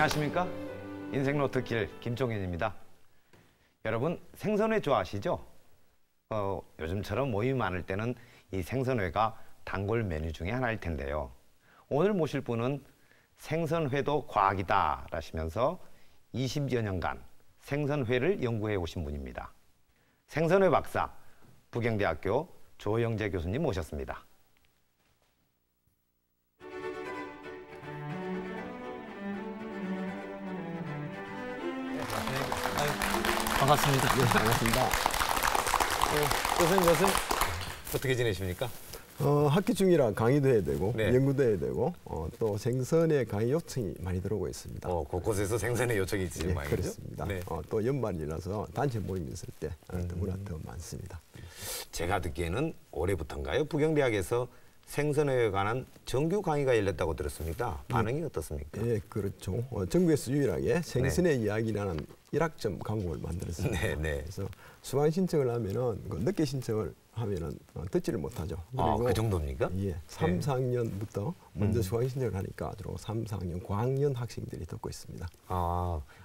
안녕하십니까? 인생노트 길 김종현입니다. 여러분 생선회 좋아하시죠? 요즘처럼 모임이 많을 때는 이 생선회가 단골 메뉴 중에 하나일 텐데요. 오늘 모실 분은 생선회도 과학이다 라시면서 20여 년간 생선회를 연구해 오신 분입니다. 생선회 박사, 부경대학교 조영재 교수님 모셨습니다. 반갑습니다. 네, 반갑습니다. 교수님 요즘 어떻게 지내십니까? 학기 중이라 강의도 해야 되고 네. 연구도 해야 되고 또 생선의 강의 요청이 많이 들어오고 있습니다. 곳곳에서 생선의 요청이 있으신 네, 모양이죠? 그렇습니다. 네. 또 연말이라서 단체 모임이 있을 때 너무나 더 많습니다. 제가 듣기에는 올해부터인가요? 부경대학에서 생선회에 관한 정규 강의가 열렸다고 들었습니다. 반응이 어떻습니까? 예, 그렇죠. 전국에서 유일하게 생선의 이야기라는 1학점 과목을 만들었습니다. 네, 네. 그래서 수강 신청을 하면은 늦게 신청을 하면은 듣지를 못하죠. 그 정도입니까? 예, 3, 4학년부터 먼저 수강 신청을 하니까 주로 3, 4학년 고학년 학생들이 듣고 있습니다.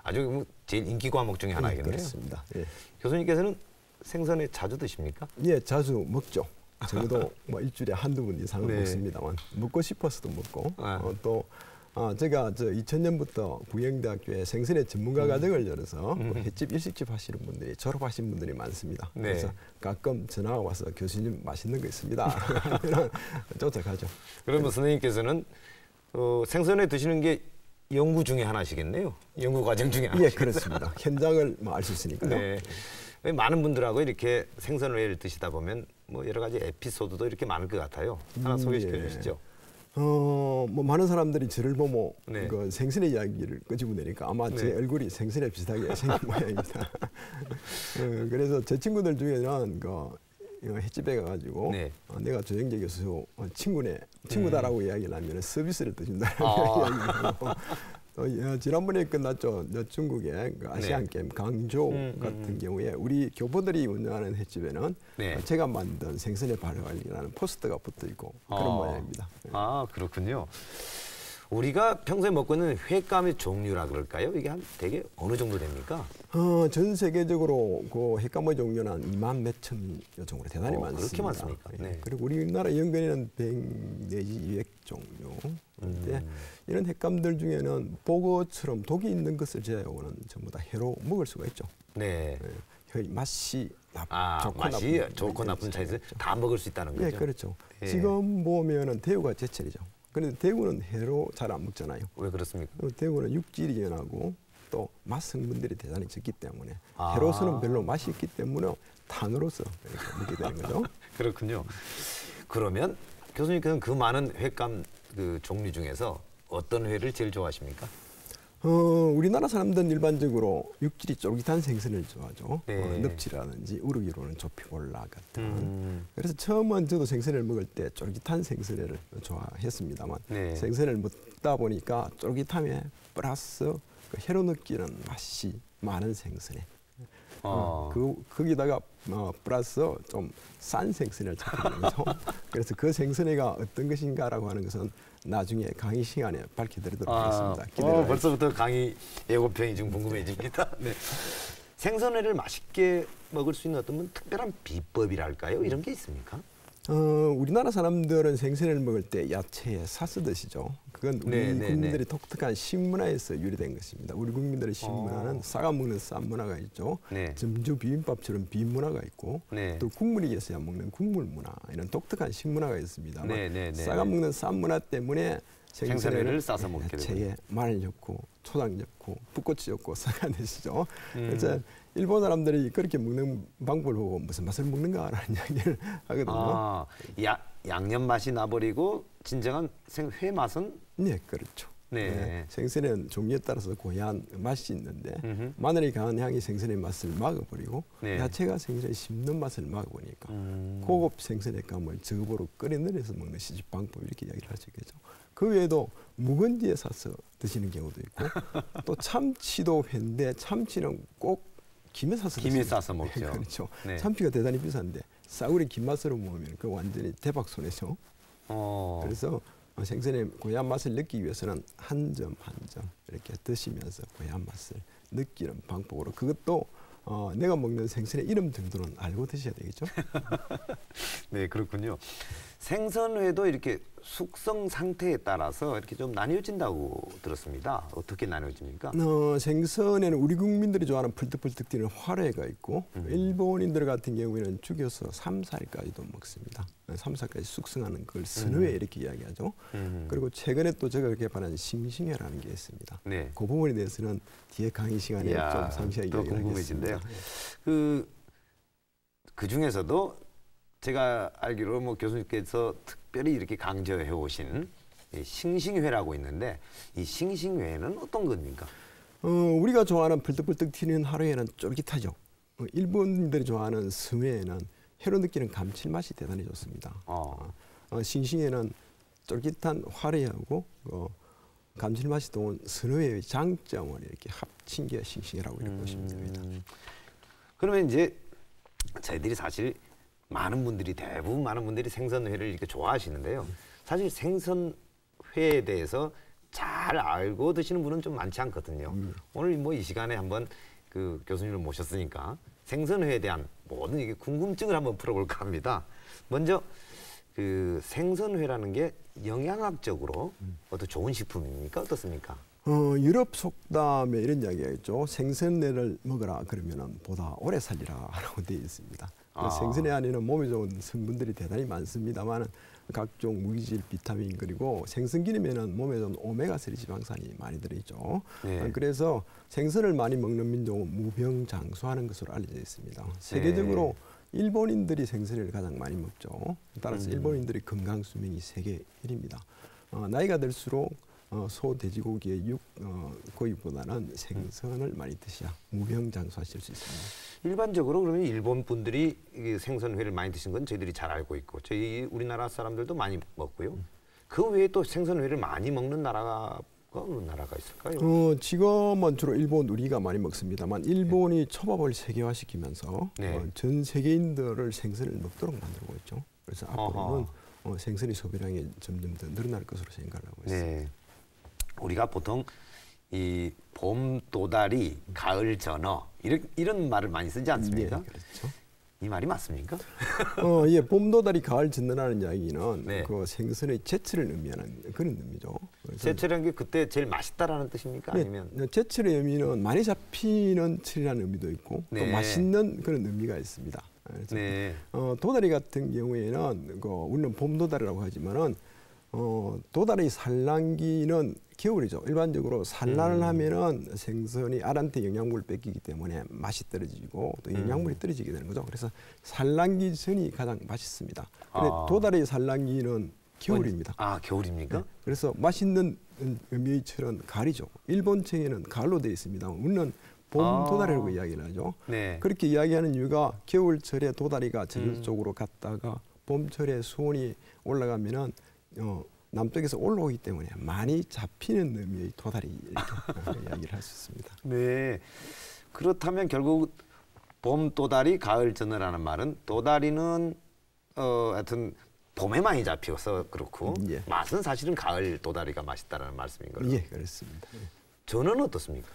아주 제일 인기 과목 중에 하나겠네요. 그렇습니다. 예. 교수님께서는 생선회 자주 드십니까? 예, 자주 먹죠. 적어도 뭐 일주일에 한두 번 이상은 네. 먹습니다만 먹고 싶어서도 먹고 또 제가 2000년부터 부경대학교에 생선회 전문가 과정을 열어서 횟집, 일식집 하시는 분들이 졸업하신 분들이 많습니다. 네. 그래서 가끔 전화가 와서 교수님 맛있는 거 있습니다. 하면 쫓아가죠. 그러면 선생님께서는 생선회 드시는 게 연구 중에 하나시겠네요. 연구 과정 중에 하나시겠네요. 예, 그렇습니다. 현장을 알 수 있으니까요. 네. 많은 분들하고 이렇게 생선회를 드시다 보면 뭐 여러 가지 에피소드도 이렇게 많을 것 같아요. 하나 소개시켜 주시죠. 뭐 많은 사람들이 저를 보고 네. 그 생선의 이야기를 끄집어내니까 아마 제 얼굴이 생선에 비슷하게 생긴 모양입니다. 그래서 제 친구들 중에는 횟집에 가가지고 네. 내가 조영재 교수 친구다라고 이야기를 하면 서비스를 드신다는 이야기를 하고 지난번에 끝났죠. 중국의 아시안 게임 강조 같은 경우에 우리 교포들이 운영하는 횟집에는 네. 제가 만든 생선의 발효관리라는 포스터가 붙어 있고 그런 모양입니다. 그렇군요. 우리가 평소에 먹고 있는 횟감의 종류라 그럴까요? 이게 되게 어느 정도 됩니까? 전 세계적으로 그 횟감의 종류는 한 2만 몇천 여 정도 대단히 많습니다. 그렇게 많습니까? 네. 그리고 우리나라 연근에는 100 내지 200 종류. 근데 이런 횟감들 중에는 보고처럼 독이 있는 것을 제외하고는 전부 다 회로 먹을 수가 있죠. 네. 맛이 좋고 나쁜 차이에서 다 먹을 수 있다는 거죠. 네, 그렇죠. 예. 지금 보면은 대구가 제철이죠. 그런데 대구는 회로 잘 안 먹잖아요. 왜 그렇습니까? 대구는 육질이 연하고 또 맛 성분들이 대단히 적기 때문에 회로서는 별로 맛이 있기 때문에 탄으로서 먹게 되는 거죠. 그렇군요. 그러면 교수님께서는 그 많은 횟감 그 종류 중에서 어떤 회를 제일 좋아하십니까? 우리나라 사람들은 일반적으로 육질이 쫄깃한 생선을 좋아하죠. 네. 넙치라든지 우럭이로는 조피골라 같은. 그래서 처음은 저도 생선을 먹을 때 쫄깃한 생선회를 좋아했습니다만 네. 생선을 먹다 보니까 쫄깃함에 플러스 회로 느끼는 맛이 많은 생선회. 거기다가 플러스 좀 싼 생선을 찾는 거죠. 그래서 그 생선회가 어떤 것인가라고 하는 것은 나중에 강의 시간에 밝혀드리도록 하겠습니다. 벌써부터 강의 예고편이 좀 궁금해집니다. 네. 생선회를 맛있게 먹을 수 있는 어떤 특별한 비법이랄까요? 이런 게 있습니까? 우리나라 사람들은 생선을 먹을 때 야채에 사서 드시죠. 그건 우리 국민들이 독특한 식문화에서 유래된 것입니다. 우리 국민들의 식문화는 싸가 먹는 쌈 문화가 있죠. 네. 점주 비빔밥처럼 비문화가 있고 또 국물이 있어야 먹는 국물 문화 이런 독특한 식문화가 있습니다. 싸가 먹는 쌈 문화 때문에 생선회를 싸서 먹게 되고 야채에 마늘 넣고 초장 넣고 붓고추 넣고 싸가 드시죠. 그래서 일본 사람들이 그렇게 먹는 방법을 보고 무슨 맛을 먹는가라는 이야기를 하거든요. 양념 맛이 나버리고 진정한 회 맛은? 네, 그렇죠. 네. 생선은 종류에 따라서 고유한 맛이 있는데 마늘이 강한 향이 생선의 맛을 막아버리고 야채가 생선의 씹는 맛을 막아보니까 고급 생선의 감을 저급으로 끓여내려서 먹는 시집 방법 이렇게 이야기를 할 수 있겠죠. 그 외에도 묵은지에 사서 드시는 경우도 있고 또 참치도 회인데 참치는 꼭 김에 싸서 먹죠. 그렇죠. 참치가 대단히 비싼데 싸구려 김맛으로 먹으면 그 완전히 대박 손해죠. 그래서 생선의 고유한 맛을 느끼기 위해서는 한 점 한 점 이렇게 드시면서 고유한 맛을 느끼는 방법으로 그것도 내가 먹는 생선의 이름 정도는 알고 드셔야 되겠죠. 네, 그렇군요. 생선회도 이렇게 숙성 상태에 따라서 이렇게 좀 나뉘어진다고 들었습니다. 어떻게 나뉘어집니까? 생선에는 우리 국민들이 좋아하는 펄떡펄떡 뛰는 활회가 있고 일본인들 같은 경우에는 죽여서 3, 4일까지도 먹습니다. 3, 4일까지 숙성하는 걸 선회 이렇게 이야기하죠. 그리고 최근에 또 제가 개발한 싱싱회라는 게 있습니다. 네. 그 부분에 대해서는 뒤에 강의 시간에 좀 상세하게 더 궁금해진데요. 그 중에서도 제가 알기로 뭐 교수님께서 특별히 이렇게 강조해 오신 싱싱회라고 있는데 이 싱싱회는 어떤 겁니까? 우리가 좋아하는 펄떡펄떡 튀는 하루에는 쫄깃하죠. 일본인들이 좋아하는 스회에는 회로 느끼는 감칠맛이 대단히 좋습니다. 싱싱회는 쫄깃한 화려하고 감칠맛이 좋은 선회의 장점을 이렇게 합친 게 싱싱회라고 이렇게 보시면 됩니다. 그러면 이제 저희들이 사실 대부분 많은 분들이 생선회를 이렇게 좋아하시는데요. 사실 생선회에 대해서 잘 알고 드시는 분은 좀 많지 않거든요. 오늘 뭐 이 시간에 한번 그 교수님을 모셨으니까 생선회에 대한 모든 이게 궁금증을 한번 풀어볼까 합니다. 먼저 그 생선회라는 게 영양학적으로 어떤 좋은 식품입니까? 어떻습니까? 유럽 속담에 이런 이야기가 있죠. 생선회를 먹어라 그러면은 보다 오래 살리라라고 되어 있습니다. 생선회 안에는 몸에 좋은 성분들이 대단히 많습니다만 각종 무기질, 비타민 그리고 생선기름에는 몸에 좋은 오메가3 지방산이 많이 들어있죠. 네. 그래서 생선을 많이 먹는 민족은 무병장수하는 것으로 알려져 있습니다. 세계적으로 일본인들이 생선을 가장 많이 먹죠. 따라서 일본인들의 건강 수명이 세계 1위입니다. 나이가 들수록 소, 돼지고기의 고기보다는 생선을 많이 드셔야 무병장수하실 수 있습니다. 일반적으로 그러면 일본 분들이 생선회를 많이 드신 건 저희들이 잘 알고 있고 저희 우리나라 사람들도 많이 먹고요. 그 외에 또 생선회를 많이 먹는 나라가 어느 나라가 있을까요? 지금은 주로 일본 우리가 많이 먹습니다만 일본이 초밥을 세계화시키면서 전 세계인들을 생선을 먹도록 만들고 있죠. 그래서 앞으로는 생선의 소비량이 점점 더 늘어날 것으로 생각을 하고 있습니다. 우리가 보통 이 봄 도다리, 가을 전어 이런 말을 많이 쓰지 않습니까? 그렇죠. 이 말이 맞습니까? 봄 도다리, 가을 전어라는 이야기는 그 생선의 제철을 의미하는 그런 의미죠. 제철이라는 게 그때 제일 맛있다라는 뜻입니까? 아니면 제철의 의미는 많이 잡히는 철이라는 의미도 있고 또 맛있는 그런 의미가 있습니다. 도다리 같은 경우에는 우리는 봄 도다리라고 하지만은 도다리 산란기는 겨울이죠. 일반적으로 산란을 하면은 생선이 알한테 영양분을 뺏기기 때문에 맛이 떨어지고 또 영양분이 떨어지게 되는 거죠. 그래서 산란기 전이 가장 맛있습니다. 근데 도다리 산란기는 겨울입니다. 겨울입니까? 그래서 맛있는 의미의 철은 가을이죠. 일본청에는 가을로 되어 있습니다. 우리는 봄 도다리라고 이야기를 하죠. 그렇게 이야기하는 이유가 겨울철에 도다리가 제주 쪽으로 갔다가 봄철에 수온이 올라가면은 남쪽에서 올라오기 때문에 많이 잡히는 의미의 도다리 이렇게 이야기를 할 수 있습니다. 네, 그렇다면 결국 봄 도다리, 가을 전어라는 말은 도다리는 하여튼 봄에 많이 잡혀서 그렇고 맛은 사실은 가을 도다리가 맛있다라는 말씀인 거죠? 예, 그렇습니다. 전어는 어떻습니까?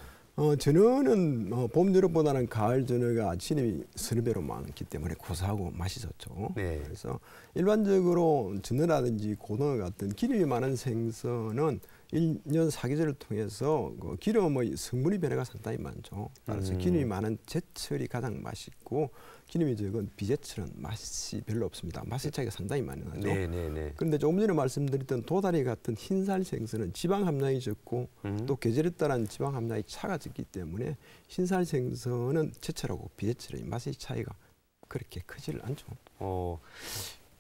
전어는 봄 전어보다는 가을 전어가 진액이 서너 배로 많기 때문에 고소하고 맛이 좋죠. 그래서 일반적으로 전어라든지 고등어 같은 기름이 많은 생선은 1년 사계절을 통해서 기름의 성분의 변화가 상당히 많죠. 따라서 기름이 많은 제철이 가장 맛있고 기름이 적은 비제철은 맛이 별로 없습니다. 맛의 차이가 상당히 많이 나죠. 그런데 조금 전에 말씀드렸던 도다리 같은 흰살 생선은 지방 함량이 적고 또 계절에 따른 지방 함량이 차가 적기 때문에 흰살 생선은 제철하고 비제철의 맛의 차이가 그렇게 크지를 않죠.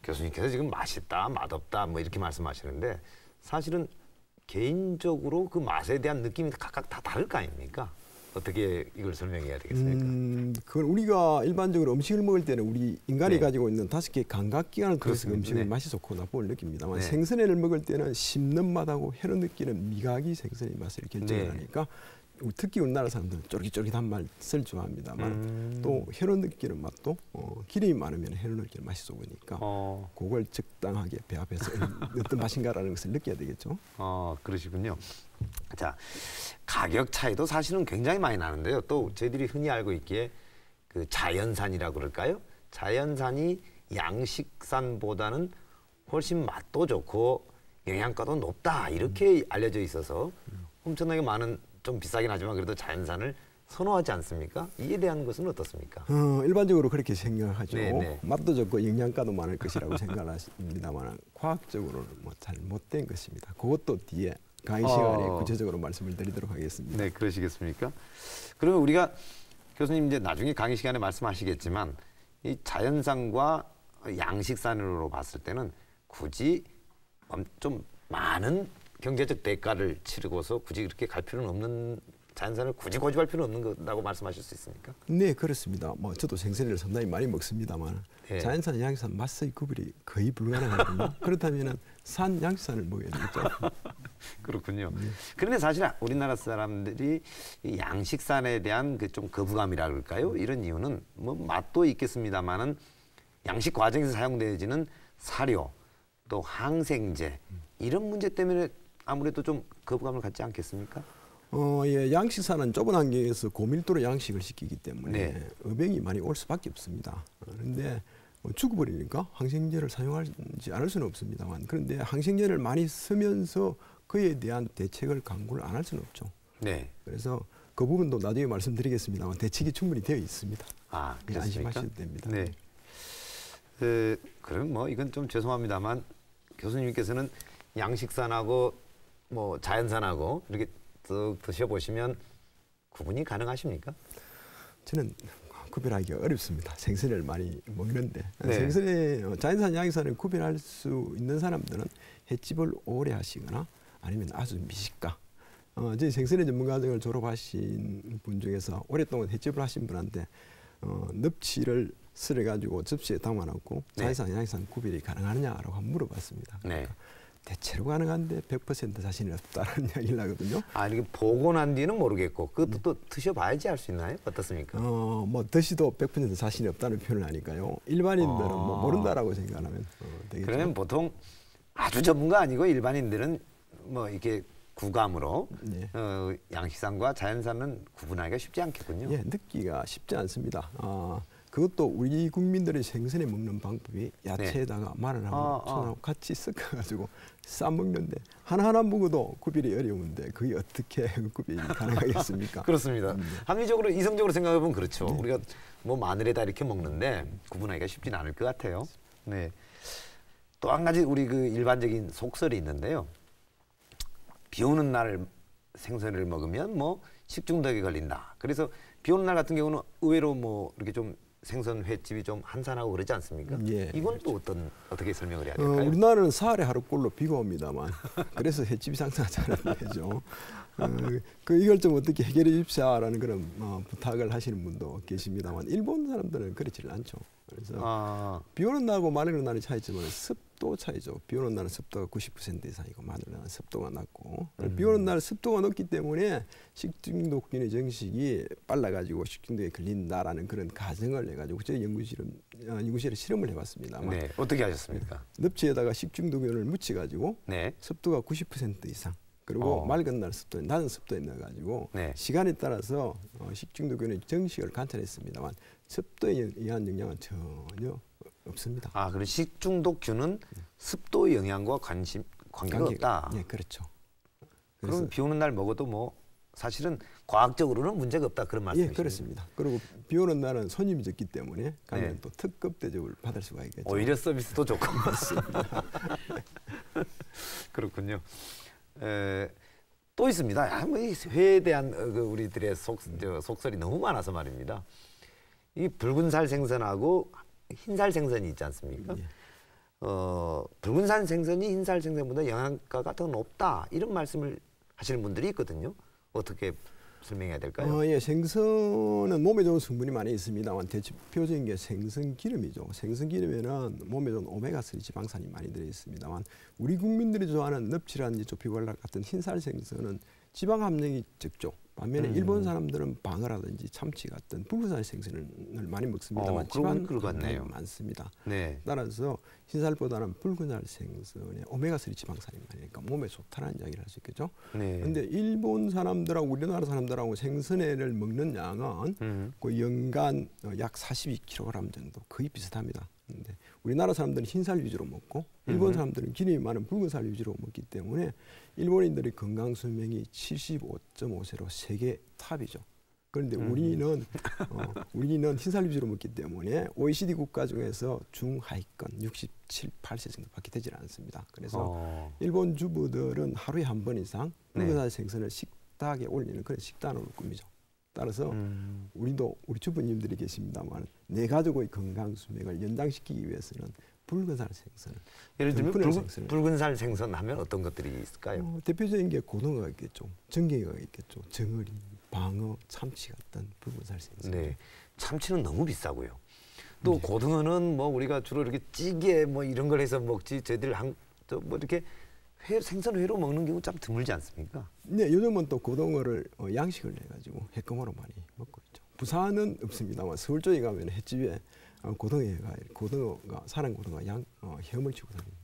교수님께서 지금 맛있다, 맛없다 뭐 이렇게 말씀하시는데 사실은 개인적으로 그 맛에 대한 느낌이 각각 다 다를 거 아닙니까? 어떻게 이걸 설명해야 되겠습니까? 그건 우리가 일반적으로 음식을 먹을 때는 우리 인간이 가지고 있는 5개의 감각기관을 통해서 음식의 맛이 좋고 나쁨을 느낍니다만 생선회를 먹을 때는 씹는 맛하고 혀로 느끼는 미각이 생선의 맛을 결정을 하니까 특히 우리나라 사람들은 쫄깃쫄깃한 맛을 좋아합니다만 또 혀로 느끼는 맛도 기름이 많으면 혀로 느끼는 맛이 좋으니까 그걸 적당하게 배 앞에서 어떤 맛인가라는 것을 느껴야 되겠죠. 그러시군요. 자, 가격 차이도 사실은 굉장히 많이 나는데요. 또 저희들이 흔히 알고 있기에 그 자연산이라고 그럴까요? 자연산이 양식산보다는 훨씬 맛도 좋고 영양가도 높다 이렇게 알려져 있어서 엄청나게 많은 좀 비싸긴 하지만 그래도 자연산을 선호하지 않습니까? 이에 대한 것은 어떻습니까? 일반적으로 그렇게 생각하죠. 네네. 맛도 좋고 영양가도 많을 것이라고 생각합니다만 과학적으로는 뭐 잘못된 것입니다. 그것도 뒤에 강의 시간에 구체적으로 말씀을 드리도록 하겠습니다. 네, 그러시겠습니까? 그러면 우리가 교수님 이제 나중에 강의 시간에 말씀하시겠지만 이 자연산과 양식산으로 봤을 때는 굳이 좀 많은 경제적 대가를 치르고서 굳이 그렇게 갈 필요는 없는 자연산을 굳이 고집할 필요는 없는 거라고 말씀하실 수 있습니까? 네, 그렇습니다. 뭐 저도 생선을 상당히 많이 먹습니다만 네. 자연산, 양식산 맛의 구별이 거의 불가능하거든요. 그렇다면 산 양식산을 먹어야 되겠죠. 그렇군요. 그런데 사실 우리나라 사람들이 이 양식산에 대한 그 좀 거부감이라 그럴까요? 이런 이유는 뭐 맛도 있겠습니다만은 양식 과정에서 사용되어지는 사료 또 항생제 이런 문제 때문에 아무래도 좀 거부감을 갖지 않겠습니까? 예, 양식산은 좁은 환경에서 고밀도로 양식을 시키기 때문에 네. 어병이 많이 올 수밖에 없습니다. 그런데 죽어버리니까 항생제를 사용하지 않을 수는 없습니다만 그런데 항생제를 많이 쓰면서 그에 대한 대책을 강구를 안 할 수는 없죠. 네. 그래서 그 부분도 나중에 말씀드리겠습니다만 대책이 충분히 되어 있습니다. 그렇습니까? 안심하셔도 됩니다. 네. 그럼 뭐 이건 좀 죄송합니다만 교수님께서는 양식산하고 뭐 자연산하고 이렇게 쭉 드셔보시면 구분이 가능하십니까? 저는 구별하기가 어렵습니다. 생선을 많이 먹는데 네. 생선의 자연산, 양식산을 구별할 수 있는 사람들은 횟집을 오래 하시거나 아니면 아주 미식가. 저희 생선의 전문과정을 졸업하신 분 중에서 오랫동안 횟집을 하신 분한테 넙치를 썰어가지고 접시에 담아놓고 자연산, 양식산 구별이 가능하느냐라고 한번 물어봤습니다. 네. 그러니까 대체로 가능한데 100% 자신이 없다는 이야기를 하거든요. 이게 보고 난 뒤는 모르겠고 그것도 또 드셔봐야지 알 수 있나요? 어떻습니까? 뭐 드시도 100% 자신이 없다는 표현을 하니까요. 일반인들은 뭐 모른다라고 생각하면 되겠죠. 그러면 보통 아주 전문가 아니고 일반인들은 뭐 이렇게 구감으로 네. 양식산과 자연산은 구분하기가 쉽지 않겠군요. 예, 느끼기가 쉽지 않습니다. 그것도 우리 국민들이 생선에 먹는 방법이 야채에다가 마늘하고 청하고 같이 섞어가지고 싸 먹는데 하나하나 먹어도 구별이 어려운데 그게 어떻게 구별이 가능하겠습니까? 그렇습니다. 합리적으로 이성적으로 생각해보면 그렇죠. 우리가 뭐 마늘에다 이렇게 먹는데 구분하기가 쉽지는 않을 것 같아요. 네. 또 한 가지 우리 그 일반적인 속설이 있는데요. 비 오는 날 생선을 먹으면 뭐 식중독에 걸린다. 그래서 비 오는 날 같은 경우는 의외로 뭐 이렇게 좀 생선 횟집이 좀 한산하고 그러지 않습니까? 예, 이건 또 어떻게 설명을 해야 될까요? 우리나라는 사흘에 하루꼴로 비가 옵니다만 그래서 횟집이 상승하지 않는 거죠. 이걸 좀 어떻게 해결해 주십시오라는 그런 부탁을 하시는 분도 계십니다만 일본 사람들은 그렇지는 않죠. 그래서 비 오는 날하고 마늘은 날의 차이지만 습도 차이죠. 비 오는 날은 습도가 90% 이상이고 마늘은 습도가 낮고 비 오는 날 습도가 높기 때문에 식중독균의 정식이 빨라가지고 식중독에 걸린다라는 그런 가정을 해가지고 저희 연구실에 실험을 해봤습니다만 네, 어떻게 하셨습니까? 넙치에다가 식중독균을 묻혀가지고 습도가 90% 이상 그리고 맑은 날 습도에 낮은 습도에 넣어가지고 시간에 따라서 식중독균의 정식을 관찰했습니다만 습도에 의한 영향은 전혀 없습니다. 그럼 식중독균은 습도의 영향과 관계가 없다. 네, 그렇죠. 그럼 비 오는 날 먹어도 뭐 사실은 과학적으로는 문제가 없다 그런 말씀이시죠? 예, 그렇습니다. 그리고 비 오는 날은 손님이 적기 때문에 가면 또 특급 대접을 받을 수가 있겠죠. 오히려 서비스도 좋고. 그렇군요. 또 있습니다. 뭐 이 회에 대한 우리들의 속설이 너무 많아서 말입니다. 이 붉은살 생선하고 흰살 생선이 있지 않습니까? 붉은살 생선이 흰살 생선보다 영양가가 더 높다 이런 말씀을 하시는 분들이 있거든요. 어떻게 설명해야 될까요? 예, 생선은 몸에 좋은 성분이 많이 있습니다만 대표적인 게 생선 기름이죠. 생선 기름에는 몸에 좋은 오메가3 지방산이 많이 들어 있습니다만 우리 국민들이 좋아하는 넙치라든지 조피골락 같은 흰살 생선은 지방 함량이 적죠. 반면에 일본 사람들은 방어라든지 참치 같은 붉은살 생선을 많이 먹습니다만 지방 굉장히 많습니다. 네. 따라서 흰살보다는 붉은살 생선에 오메가3 지방산이 많으니까 몸에 좋다는 이야기를 할 수 있겠죠. 그런데 네. 일본 사람들하고 우리나라 사람들하고 생선회를 먹는 양은 그 연간 약 42kg 정도 거의 비슷합니다. 근데 우리나라 사람들은 흰살 위주로 먹고 일본 사람들은 기름이 많은 붉은살 위주로 먹기 때문에 일본인들의 건강 수명이 75.5세로 세계 탑이죠. 그런데 우리는 흰살 위주로 먹기 때문에 OECD 국가 중에서 중하위권 67, 8세 정도밖에 되질 않습니다. 그래서 일본 주부들은 하루에 한 번 이상 붉은살 생선을 식탁에 올리는 그런 식단으로 꾸미죠. 따라서 우리 주부님들이 계십니다만 내 가족의 건강 수명을 연장시키기 위해서는 붉은살 생선을 예를 들면 붉은살 생선 하면 어떤 것들이 있을까요? 대표적인 게 고등어가 있겠죠, 전갱이가 있겠죠, 정어리, 방어, 참치 같은 붉은살 생선. 네, 참치는 너무 비싸고요. 또 네. 고등어는 뭐 우리가 주로 이렇게 찌개 뭐 이런 걸 해서 먹지 저희들 뭐 이렇게 생선회로 먹는 경우 참 드물지 않습니까? 네, 요즘은 또 고등어를 양식을 해가지고 횟감으로 많이 먹고 있죠. 부산은 없습니다만 서울 쪽에 가면 횟집에 고등어가 사는 고등어 헤엄을 치고 다닙니다.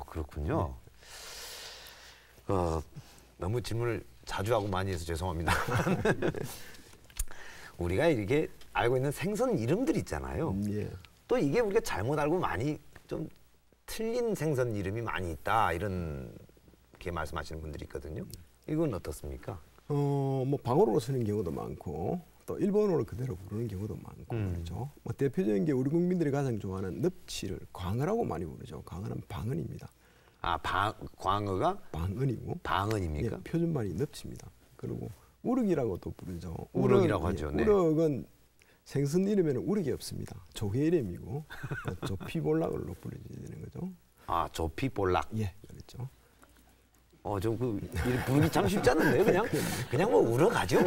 그렇군요. 네. 너무 질문을 자주 하고 많이 해서 죄송합니다. 우리가 이렇게 알고 있는 생선 이름들 있잖아요. 예. 또 이게 우리가 잘못 알고 많이 좀 틀린 생선 이름이 많이 있다 이렇게 말씀하시는 분들이 있거든요. 이건 어떻습니까? 뭐 방어로 쓰는 경우도 많고 또 일본어로 그대로 부르는 경우도 많고 그렇죠. 뭐 대표적인 게 우리 국민들이 가장 좋아하는 넙치를 광어라고 많이 부르죠. 광어는 방언입니다. 광어가 방언이고 방언입니까? 예, 표준말이 넙치입니다. 그리고 우럭이라고도 부르죠. 우럭이라고 하죠. 네. 우럭은 생선 이름에는 우럭이 없습니다. 조개 이름이고 조피볼락으로 부르게 되는 거죠. 조피볼락. 예, 그렇죠. 좀 부르기 참 쉽지 않은데요, 그냥 뭐 우럭하죠.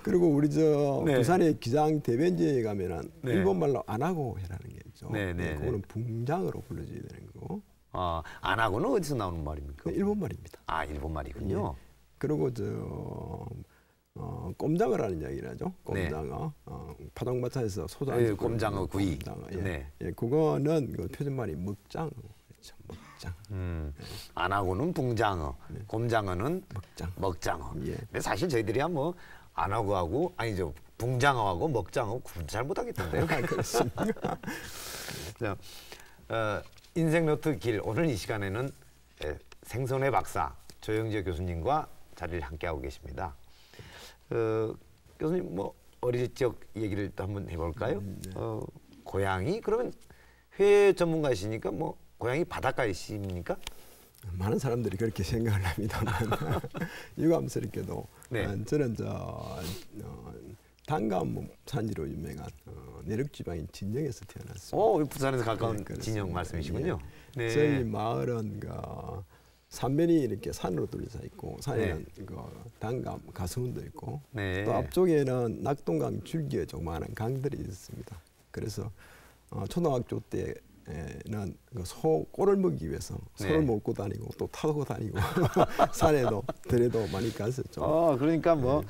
그리고 우리 네. 부산의 기장 대변지에 가면은 네. 일본 말로 안하고 해라는 게 있죠. 네, 그거는 붕장어로 불러줘야 되는 거고. 안하고는 어디서 나오는 말입니까? 일본 말입니다. 일본 말이군요. 예. 그리고 꼼장어라는 이야기를 하죠. 꼼장어. 네. 파동마차에서 소장. 꼼장어 구이. 꼼장어. 예. 네. 예, 그거는 표준말이 먹장어. 그렇죠. 먹장. 안하고는 붕장어, 네. 꼼장어는 먹장어. 예. 근데 사실 저희들이야 뭐 안하고하고 아니죠. 붕장어하고 먹장어 구분 잘 못하겠던데요. 그렇습니다. 자, 인생 노트 길 오늘 이 시간에는 생선회 박사 조영재 교수님과 자리를 함께하고 계십니다. 교수님 뭐 어릴 적 얘기를 또 한번 해볼까요? 네. 고향이 그러면 회 전문가이시니까 뭐 고향이 바닷가이십니까? 많은 사람들이 그렇게 생각을 합니다만 유감스럽게도 네. 저는 단감 산지로 유명한 내륙지방인 진영에서 태어났습니다. 부산에서 가까운 네, 진영 말씀이시군요. 예. 네. 저희 마을은 산면이 이렇게 산으로 둘러싸 있고 산에는 네. 단감 가수원도 있고 네. 또 앞쪽에는 낙동강 줄기에 조그마한 강들이 있습니다. 그래서 초등학교 때는 꼴을 먹기 위해서 소를 네. 먹고 다니고 또 타고 다니고 산에도 들에도 많이 갔었죠. 그러니까 뭐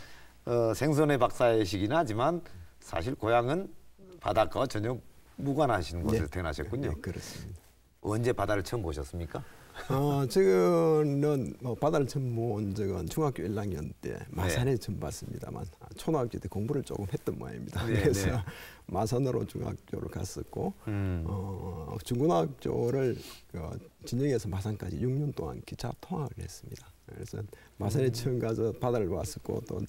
생선회 박사이시긴 하지만 사실 고향은 바닷가와 전혀 무관하신 곳에서 네. 태어나셨군요. 네, 그렇습니다. 언제 바다를 처음 보셨습니까? 저는 바다를 처음 본 적은 중학교 1학년 때 마산에 네. 처음 봤습니다만 초등학교 때 공부를 조금 했던 모양입니다. 네, 그래서 네. 마산으로 중학교를 갔었고 중고등학교를 진영에서 마산까지 6년 동안 기차 통학을 했습니다. 그래서 마산에 처음 가서 바다를 봤었고 또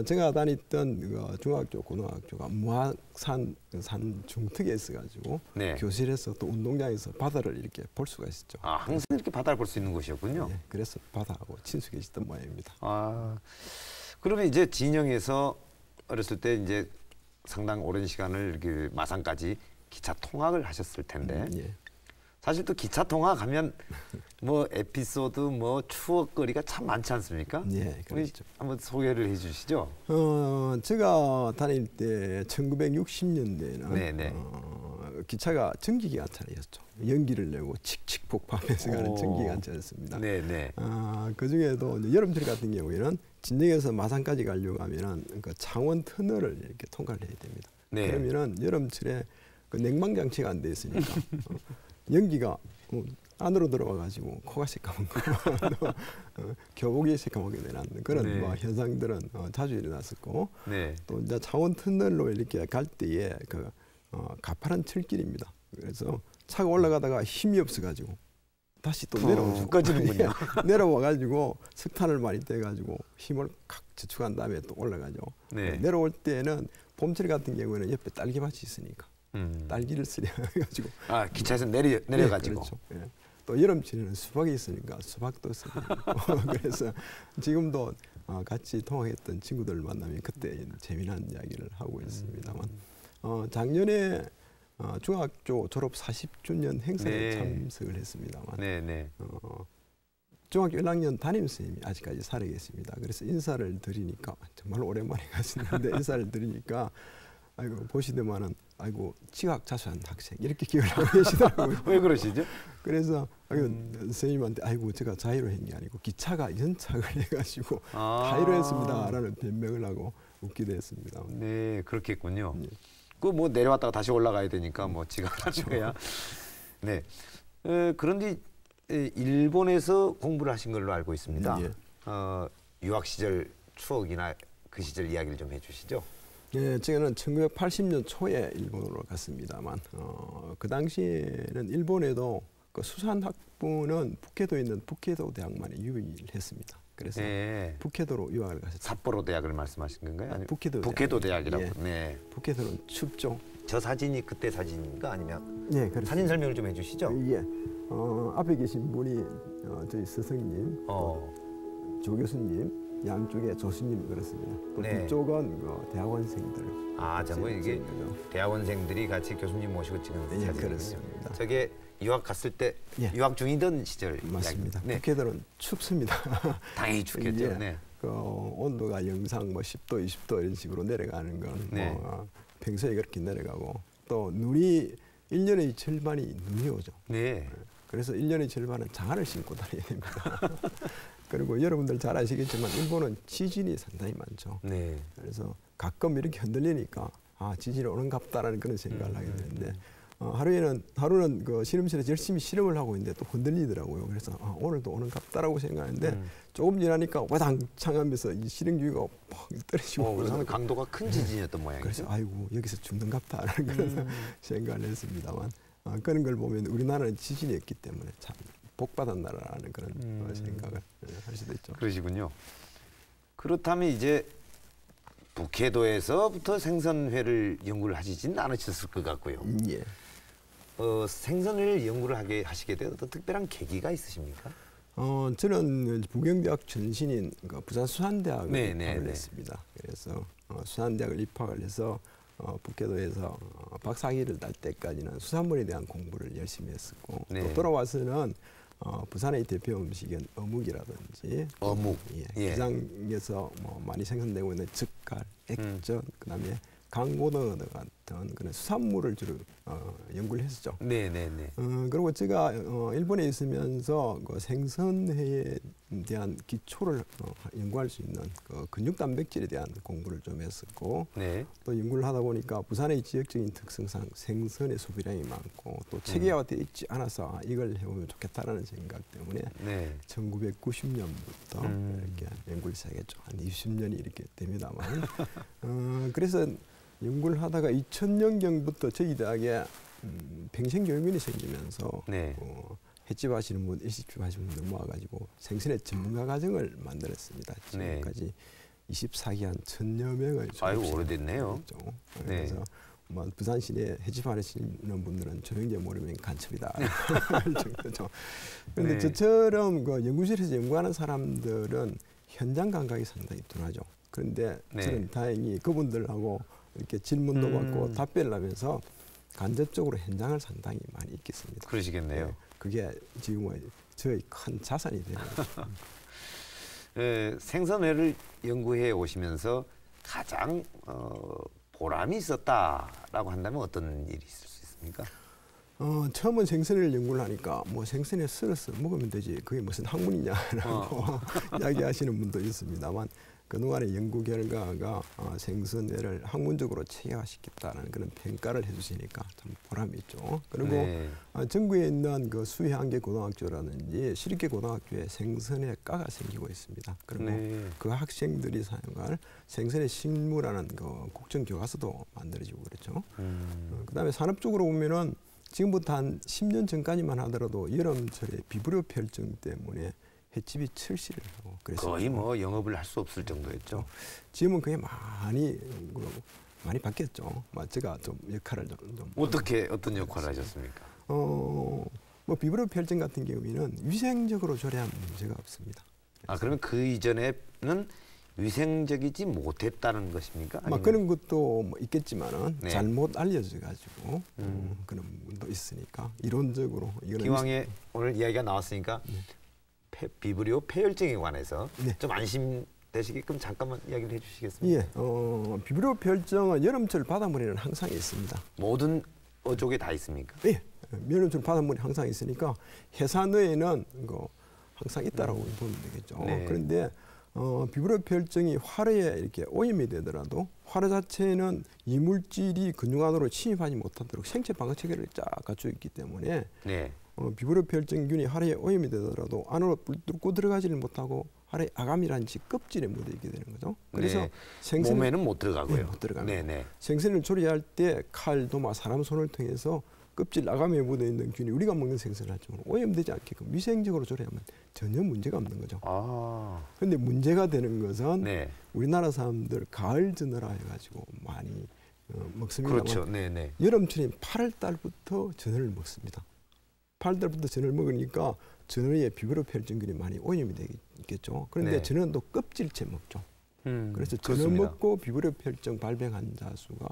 제가 다녔던 중학교, 고등학교가 무학산 산 중턱에 있어가지고 네. 교실에서 또 운동장에서 바다를 이렇게 볼 수가 있었죠. 항상 이렇게 바다를 볼 수 있는 곳이었군요. 네, 그래서 바다하고 친숙해졌던 모양입니다. 그러면 이제 진영에서 어렸을 때 이제 상당 오랜 시간을 이렇게 마산까지 기차 통학을 하셨을 텐데. 예. 사실 또 기차 통학하면 뭐 에피소드 뭐 추억거리가 참 많지 않습니까? 네, 그렇죠. 한번 소개를 제가 다닐 때 1960년대에는 기차가 전기기관차였죠. 연기를 내고 칙칙 폭파하면서 가는 전기기관차였습니다. 네네. 그 중에도 여름철 같은 경우에는 진역에서 마산까지 가려고 하면은 그 창원 터널을 이렇게 통과를 해야 됩니다. 네. 그러면은 여름철에 그 냉방 장치가 안 돼 있으니까 연기가 안으로 들어와 가지고 코가 새까맣고 교복이 새까맣게 되는 그런 네. 뭐 현상들은 자주 일어났었고 네. 또 이제 창원 터널로 이렇게 갈 때에 그 가파른 철길입니다. 그래서 차가 올라가다가 힘이 없어 가지고 다시 또 내려오죠. 꺼지는군요. 내려와 가지고 석탄을 많이 떼 가지고 힘을 칵 저축한 다음에 또 올라가죠. 네. 내려올 때는 봄철 같은 경우에는 옆에 딸기밭이 있으니까 딸기를 쓰려 가지고 기차에서 내려가지고. 그렇죠. 예. 또 여름철에는 수박이 있으니까 수박도 쓰고 그래서 지금도 같이 통학했던 친구들 만나면 그때 재미난 이야기를 하고 있습니다만 작년에 중학교 졸업 40주년 행사에 네. 참석을 했습니다만 네네. 중학교 1학년 담임선생님이 아직까지 살아계십니다. 그래서 인사를 드리니까 정말 오랜만에 갔었는데 인사를 드리니까 아이고 보시더만은 아이고 지각자수한 학생 이렇게 기억을 하고 계시더라고요. 왜 그러시죠? 그래서 선생님한테 아이고 제가 자의로 한 게 아니고 기차가 연착을 해가지고 자의로 했습니다라는 변명을 하고 웃기도 했습니다. 네, 그렇겠군요. 예. 그 뭐 내려왔다가 다시 올라가야 되니까 뭐 지각하는 거야. 네. 그런데 일본에서 공부를 하신 걸로 알고 있습니다. 예. 유학 시절 추억이나 그 시절 이야기를 좀 해주시죠. 예, 저는 1980년 초에 일본으로 갔습니다만 그 당시에는 일본에도 그 수산 학부는 북해도에 있는 북해도 대학만이 유일했습니다. 그래서 네. 북해도로 유학을 갔었죠. 삿포로 대학을 말씀하신 건가요? 아니면 북해도 대학이라고. 예. 네. 북해도는 춥죠. 저 사진이 그때 사진인가 아니면 네, 그렇습니다. 사진 설명을 좀 해주시죠. 예, 앞에 계신 분이 저희 스승님, 조 교수님, 양쪽에 조수님이 그렇습니다. 또 네. 뒤쪽은 대학원생들. 전부 이게 대학원생들이 같이 교수님 모시고 찍은 예, 사진이군요. 그렇습니다. 저게 유학 갔을 때 예. 유학 중이던 시절 맞습니다. 네. 북해도는 춥습니다. 당연히 춥겠죠. 예. 네. 그 온도가 영상 뭐 10도, 20도 이런 식으로 내려가는 건 네. 평소에 그렇게 내려가고 또 눈이 1년의 절반이 눈이 오죠. 네. 그래서 1년의 절반은 장화를 신고 다녀야 됩니다. 그리고 여러분들 잘 아시겠지만 일본은 지진이 상당히 많죠. 네. 그래서 가끔 이렇게 흔들리니까 지진이 오는갑다라는 그런 생각을 하게 되는데 하루는 그 실험실에서 열심히 실험을 하고 있는데 또 흔들리더라고요. 그래서 오늘도 오는갑다라고 생각하는데 조금 지나니까 와당창 하면서 이 실험기구가 팍 떨어지고 우선은 강도가 큰 지진이었던 모양이죠. 그래서 아이고 여기서 죽는갑다라는 그런 생각을 했습니다만 그런 걸 보면 우리나라는 지진이 없기 때문에 참 복받았나라는 그런 생각을 할 수도 있죠. 그러시군요. 그렇다면 이제 북해도에서부터 생선회를 연구를 하시지는 않으셨을 것 같고요. 예. 생선회를 연구를 하시게 된 어떤 특별한 계기가 있으십니까? 저는 부경대학 전신인 부산수산대학을 네, 입학을 네, 했습니다. 그래서 수산대학을 입학을 해서 북해도에서 박사학위를 딸 때까지는 수산물에 대한 공부를 열심히 했었고 네. 또 돌아와서는 부산의 대표 음식은 어묵이라든지 어묵, 예. 기장에서 뭐 많이 생산되고 있는 젓갈, 액젓, 그다음에 강고등어 같은 그런 수산물을 주로 연구를 했었죠. 네네네. 그리고 제가 일본에 있으면서 그 생선회에 대한 기초를 연구할 수 있는 그 근육 단백질에 대한 공부를 좀 했었고, 네. 또 연구를 하다 보니까 부산의 지역적인 특성상 생선의 소비량이 많고 또 체계화되어 있지 않아서 이걸 해보면 좋겠다라는 생각 때문에 네. 1990년부터 이렇게 연구를 시작했죠. 한 20년이 이렇게 됩니다만, 그래서 연구를 하다가 2000년경부터 저희 대학에 평생교육원이 생기면서 네. 횟집 하시는 분, 일식집 하시는 분들 모아가지고 생선의 전문가 과정을 만들었습니다. 지금까지 24기 한 1000여 명을 아이고 오래됐네요. 네. 그래서 뭐 부산 시내 횟집 하시는 분들은 조영재 모르면 간첩이다 할 정도죠. 그런데 네. 저처럼 그 연구실에서 연구하는 사람들은 현장 감각이 상당히 둔하죠. 그런데 네. 저는 다행히 그분들하고 이렇게 질문도 받고 답변을 하면서 간접적으로 현장을 상당히 많이 익혔습니다. 그러시겠네요. 네, 그게 지금은 저의 큰 자산이 되는 거죠. 생선회를 연구해 오시면서 가장 보람이 있었다라고 한다면 어떤 일이 있을 수 어떻습니까? 처음은 생선을 연구를 하니까 뭐 생선에 썰어서 먹으면 되지 그게 무슨 학문이냐라고 이야기하시는 분도 있습니다만 그동안의 연구 결과가 생선회를 학문적으로 체계화시켰다는 그런 평가를 해주시니까 참 보람이 있죠. 그리고 네. 전국에 있는 그 수해안개 고등학교라든지 시립계 고등학교에 생선회 과가 생기고 있습니다. 그리고 네. 그 학생들이 사용할 생선회 식무라는 그 국정 교과서도 만들어지고 그렇죠. 그다음에 산업 쪽으로 보면은 지금부터 한 10년 전까지만 하더라도 여름철에 비브리오 폐혈증 때문에 횟집이 철시를 하고 그랬어요. 거의 뭐 영업을 할 수 없을 정도였죠. 지금은 그게 많이 바뀌었죠. 제가 좀 역할을 좀 어떤 역할을 하셨습니까? 뭐 비브리오 폐혈증 같은 경우에는 위생적으로 조리하면 문제가 없습니다. 그러면 그 이전에는 위생적이지 못했다는 것입니까? 그런 것도 뭐 있겠지만은 네. 잘못 알려져 가지고 그런 부분도 있으니까 이론적으로 기왕에 오늘 이야기가 나왔으니까 비브리오 폐혈증에 관해서 네. 좀 안심되시게끔 잠깐만 이야기를 해주시겠습니까? 예, 비브리오 폐혈증은 여름철 바닷물에는 항상 있습니다. 모든 어족에 다 있습니까? 예, 여름철 바닷물이 항상 있으니까 해산어에는 항상 있다라고 보면 되겠죠. 네. 그런데 비브리오 폐혈증이 화로에 이렇게 오염이 되더라도 화로 자체는 이물질이 근육 안으로 침입하지 못하도록 생체 방어 체계를 쫙 갖추어 있기 때문에 네. 비브리오 폐혈증균이 화로에 오염이 되더라도 안으로 뚫고 들어가지를 못하고 화로에 아감이라는 껍질에 묻어 있게 되는 거죠. 그래서 네. 몸에는 못 들어가고요. 네, 못 들어갑니다. 네. 생선을 조리할 때 칼, 도마, 사람 손을 통해서 껍질 아감에 묻어 있는 균이 우리가 먹는 생선을 하지만 오염되지 않게끔 위생적으로 조리하면 전혀 문제가 없는 거죠. 그런데 문제가 되는 것은 네. 우리나라 사람들 가을 전어라 해가지고 많이 먹습니다만 그렇죠. 네. 여름철인 8월 달부터 전어를 먹습니다. 8월 달부터 전어를 먹으니까 전어에 비브리오 폐혈증균이 많이 오염이 되겠죠. 그런데 네. 전어는 또 껍질째 먹죠. 그래서 전어 그렇습니다. 먹고 비브리오 폐혈증 발병 환자 수가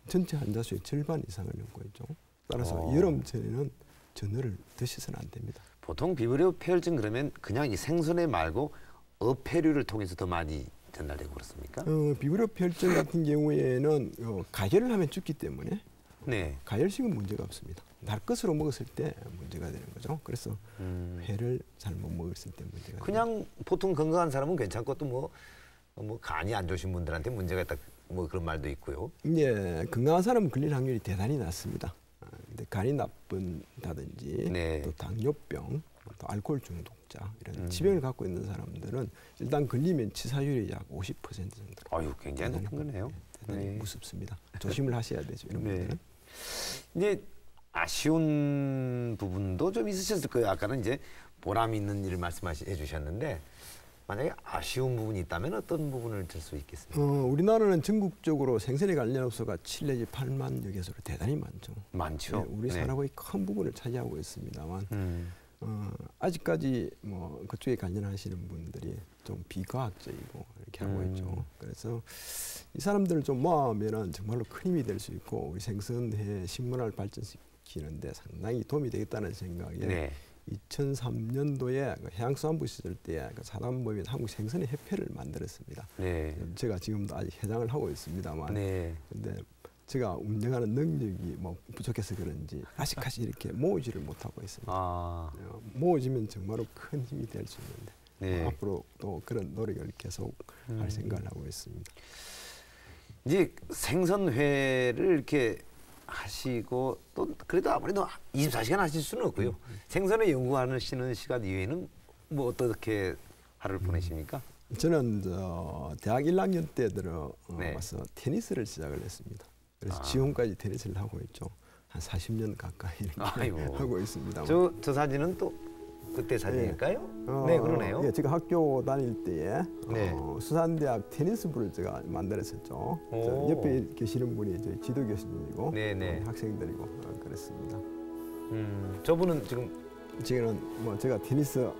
전체 환자 수의 절반 이상을 넘고 있죠. 따라서 여름철에는 전어를 드셔서는 안 됩니다. 보통 비브리오 폐혈증 그러면 그냥 이 생선회 말고 어패류를 통해서 더 많이 전달되고 그렇습니까? 비브리오 폐혈증 같은 경우에는 가열을 하면 죽기 때문에 네. 가열식은 문제가 없습니다. 날 것으로 먹었을 때 문제가 되는 거죠. 그래서 회를 잘못 먹었을 때 문제가 그냥 보통 건강한 사람은 괜찮고 또 뭐 간이 안 좋으신 분들한테 문제가 있다 뭐 그런 말도 있고요. 예, 건강한 사람은 걸릴 확률이 대단히 낮습니다. 근데 간이 나쁜다든지 네. 또 당뇨병, 또 알코올 중독자 이런 지병을 갖고 있는 사람들은 일단 걸리면 치사율이 약 50% 정도. 굉장히 높은 거네요. 대단히 무섭습니다. 조심을 하셔야 되죠. 이런 분들은. 이제 아쉬운 부분도 좀 있으셨을 거예요. 아까는 이제 보람 있는 일을 말씀해 주셨는데 만약에 아쉬운 부분이 있다면 어떤 부분을 들 수 있겠습니까? 우리나라는 전국적으로 생선에 관련 업소가 7 내지 8만여 개소로 대단히 많죠. 많죠. 네, 우리 산업의 큰 부분을 차지하고 있습니다만 아직까지 뭐 그쪽에 관련하시는 분들이 좀 비과학적이고 이렇게 하고 있죠. 그래서 이 사람들을 좀 모아면은 정말로 큰 힘이 될 수 있고 우리 생선회 식문화를 발전시키는데 상당히 도움이 되겠다는 생각에 2003년도에 해양수산부 시절 때 사단법인 한국생선회협회를 만들었습니다. 네. 제가 지금도 아직 회장을 하고 있습니다만, 근데 제가 운영하는 능력이 뭐 부족해서 그런지 아직까지 이렇게 모으지를 못하고 있습니다. 모으지면 정말로 큰 힘이 될 수 있는데 앞으로 또 그런 노력을 계속 할 생각을 하고 있습니다. 이제 생선회를 이렇게 하시고 또 그래도 아무래도 24시간 하실 수는 없고요. 생선회 연구하시는 시간 이외에는 뭐 어떻게 하루를 보내십니까? 저는 대학 1학년 때 들어와서 테니스를 시작을 했습니다. 그래서 지금까지 테니스를 하고 있죠. 한 40년 가까이 이렇게 하고 있습니다. 저 사진은 또 그때 사진일까요? 네, 그러네요. 예, 제가 학교 다닐 때에 수산대학 테니스부를 제가 만들었었죠. 옆에 계시는 분이 저희 지도 교수님이고 학생들이고 그랬습니다. 저분은 지금은 뭐 제가 테니스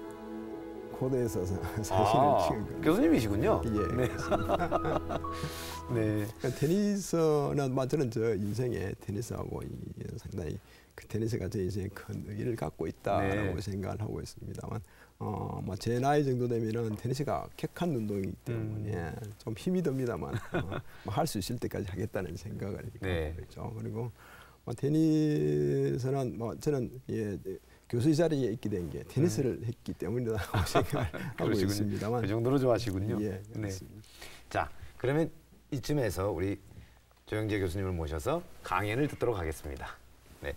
코드에서 사진을 찍은 겁니다. 교수님이시군요. 예. 네. 네. 그러니까 테니스는 저는 저 인생에 테니스하고 상당히 그 테니스가 제 인생에 큰 의의를 갖고 있다라고 생각을 하고 있습니다만, 뭐 제 나이 정도 되면은 테니스가 격한 운동이기 때문에 좀 힘이 듭니다만 할 수 있을 때까지 하겠다는 생각을 갖고 있죠. 그리고 테니스는 저는 교수 자리에 있게 된 게 테니스를 했기 때문이라고 생각하고 있습니다만. 그 정도로 좋아하시군요. 예, 네. 자, 그러면 이쯤에서 우리 조영재 교수님을 모셔서 강연을 듣도록 하겠습니다. 네.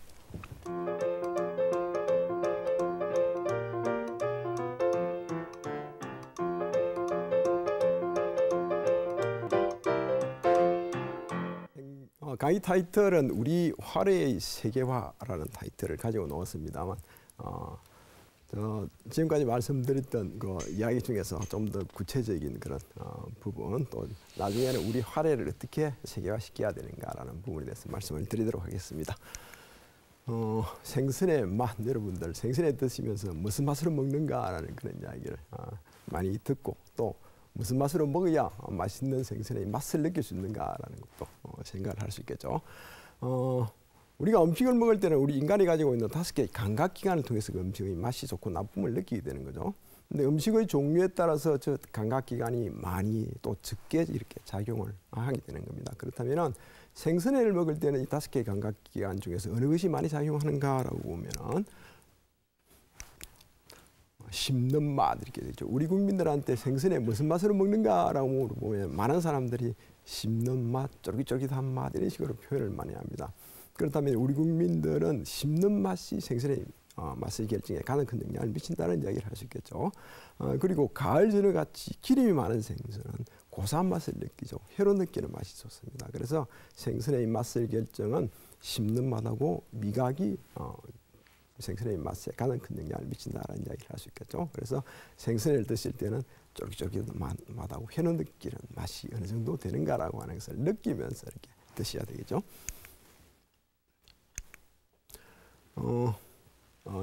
강의 타이틀은 우리 화려의 세계화라는 타이틀을 가지고 나왔습니다만 지금까지 말씀드렸던 그 이야기 중에서 좀 더 구체적인 그런 부분 또 나중에는 우리 화려를 어떻게 세계화시켜야 되는가라는 부분에 대해서 말씀을 드리도록 하겠습니다. 생선의 맛, 여러분들 생선에 드시면서 무슨 맛으로 먹는가라는 그런 이야기를 많이 듣고 또 무슨 맛으로 먹어야 맛있는 생선의 맛을 느낄 수 있는가라는 것도 생각을 할 수 있겠죠. 우리가 음식을 먹을 때는 우리 인간이 가지고 있는 5개의 감각기관을 통해서 그 음식의 맛이 좋고 나쁨을 느끼게 되는 거죠. 근데 음식의 종류에 따라서 저 감각기관이 많이 또 적게 이렇게 작용을 하게 되는 겁니다. 그렇다면 생선회를 먹을 때는 이 5개의 감각기관 중에서 어느 것이 많이 작용하는가라고 보면은 씹는 맛 이렇게 되죠. 우리 국민들한테 생선회 무슨 맛으로 먹는가라고 물어보면 많은 사람들이 씹는 맛, 쫄깃쫄깃한 맛 이런 식으로 표현을 많이 합니다. 그렇다면 우리 국민들은 씹는 맛이 생선의 맛을 결정에 가장 큰 영향을 미친다는 이야기를 할 수 있겠죠. 그리고 가을 전어 같이 기름이 많은 생선은 고소한 맛을 느끼죠. 혀로 느끼는 맛이 좋습니다. 그래서 생선의 맛을 결정은 씹는 맛하고 미각이 생선의 맛에 가장 큰 영향을 미친다는 이야기를 할 수 있겠죠. 그래서 생선을 드실 때는 쫄깃쫄깃한 맛하고 혀로 느끼는 맛이 어느 정도 되는가라고 하는 것을 느끼면서 이렇게 드셔야 되겠죠.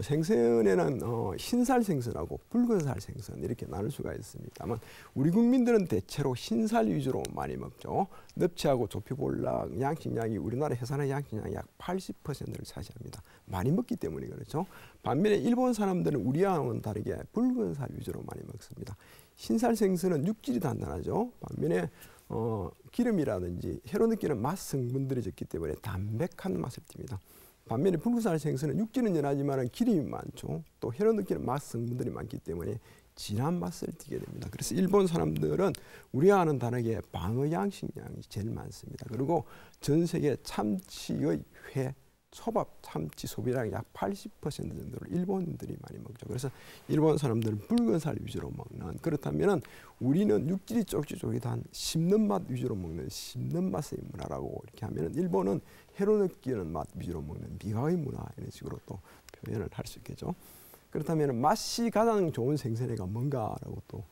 생선에는 흰살 생선하고 붉은살 생선 이렇게 나눌 수가 있습니다만 우리 국민들은 대체로 흰살 위주로 많이 먹죠. 납치하고 조피볼락 양식량이 우리나라 해산의 양식량의 약 80%를 차지합니다. 많이 먹기 때문에 그렇죠. 반면에 일본 사람들은 우리와는 다르게 붉은살 위주로 많이 먹습니다. 흰살 생선은 육질이 단단하죠. 반면에 기름이라든지 혀로 느끼는 맛 성분들이 적기 때문에 담백한 맛을 띱니다. 반면에 붉은살 생선은 육질은 연하지만 기름이 많죠. 또 혀로 느끼는 맛 성분들이 많기 때문에 진한 맛을 띠게 됩니다. 그래서 일본 사람들은 우리와는 다르게 방어 양식량이 제일 많습니다. 그리고 전 세계 참치의 회, 초밥, 참치 소비량의 약 80% 정도를 일본인들이 많이 먹죠. 그래서 일본 사람들은 붉은살 위주로 먹는, 그렇다면 우리는 육질이 쫄깃쫄깃한 씹는 맛 위주로 먹는 씹는 맛의 문화라고 이렇게 하면 일본은 혀로 느끼는 맛 위주로 먹는 미각의 문화 이런 식으로 또 표현을 할 수 있겠죠. 그렇다면 맛이 가장 좋은 생선회가 뭔가라고 또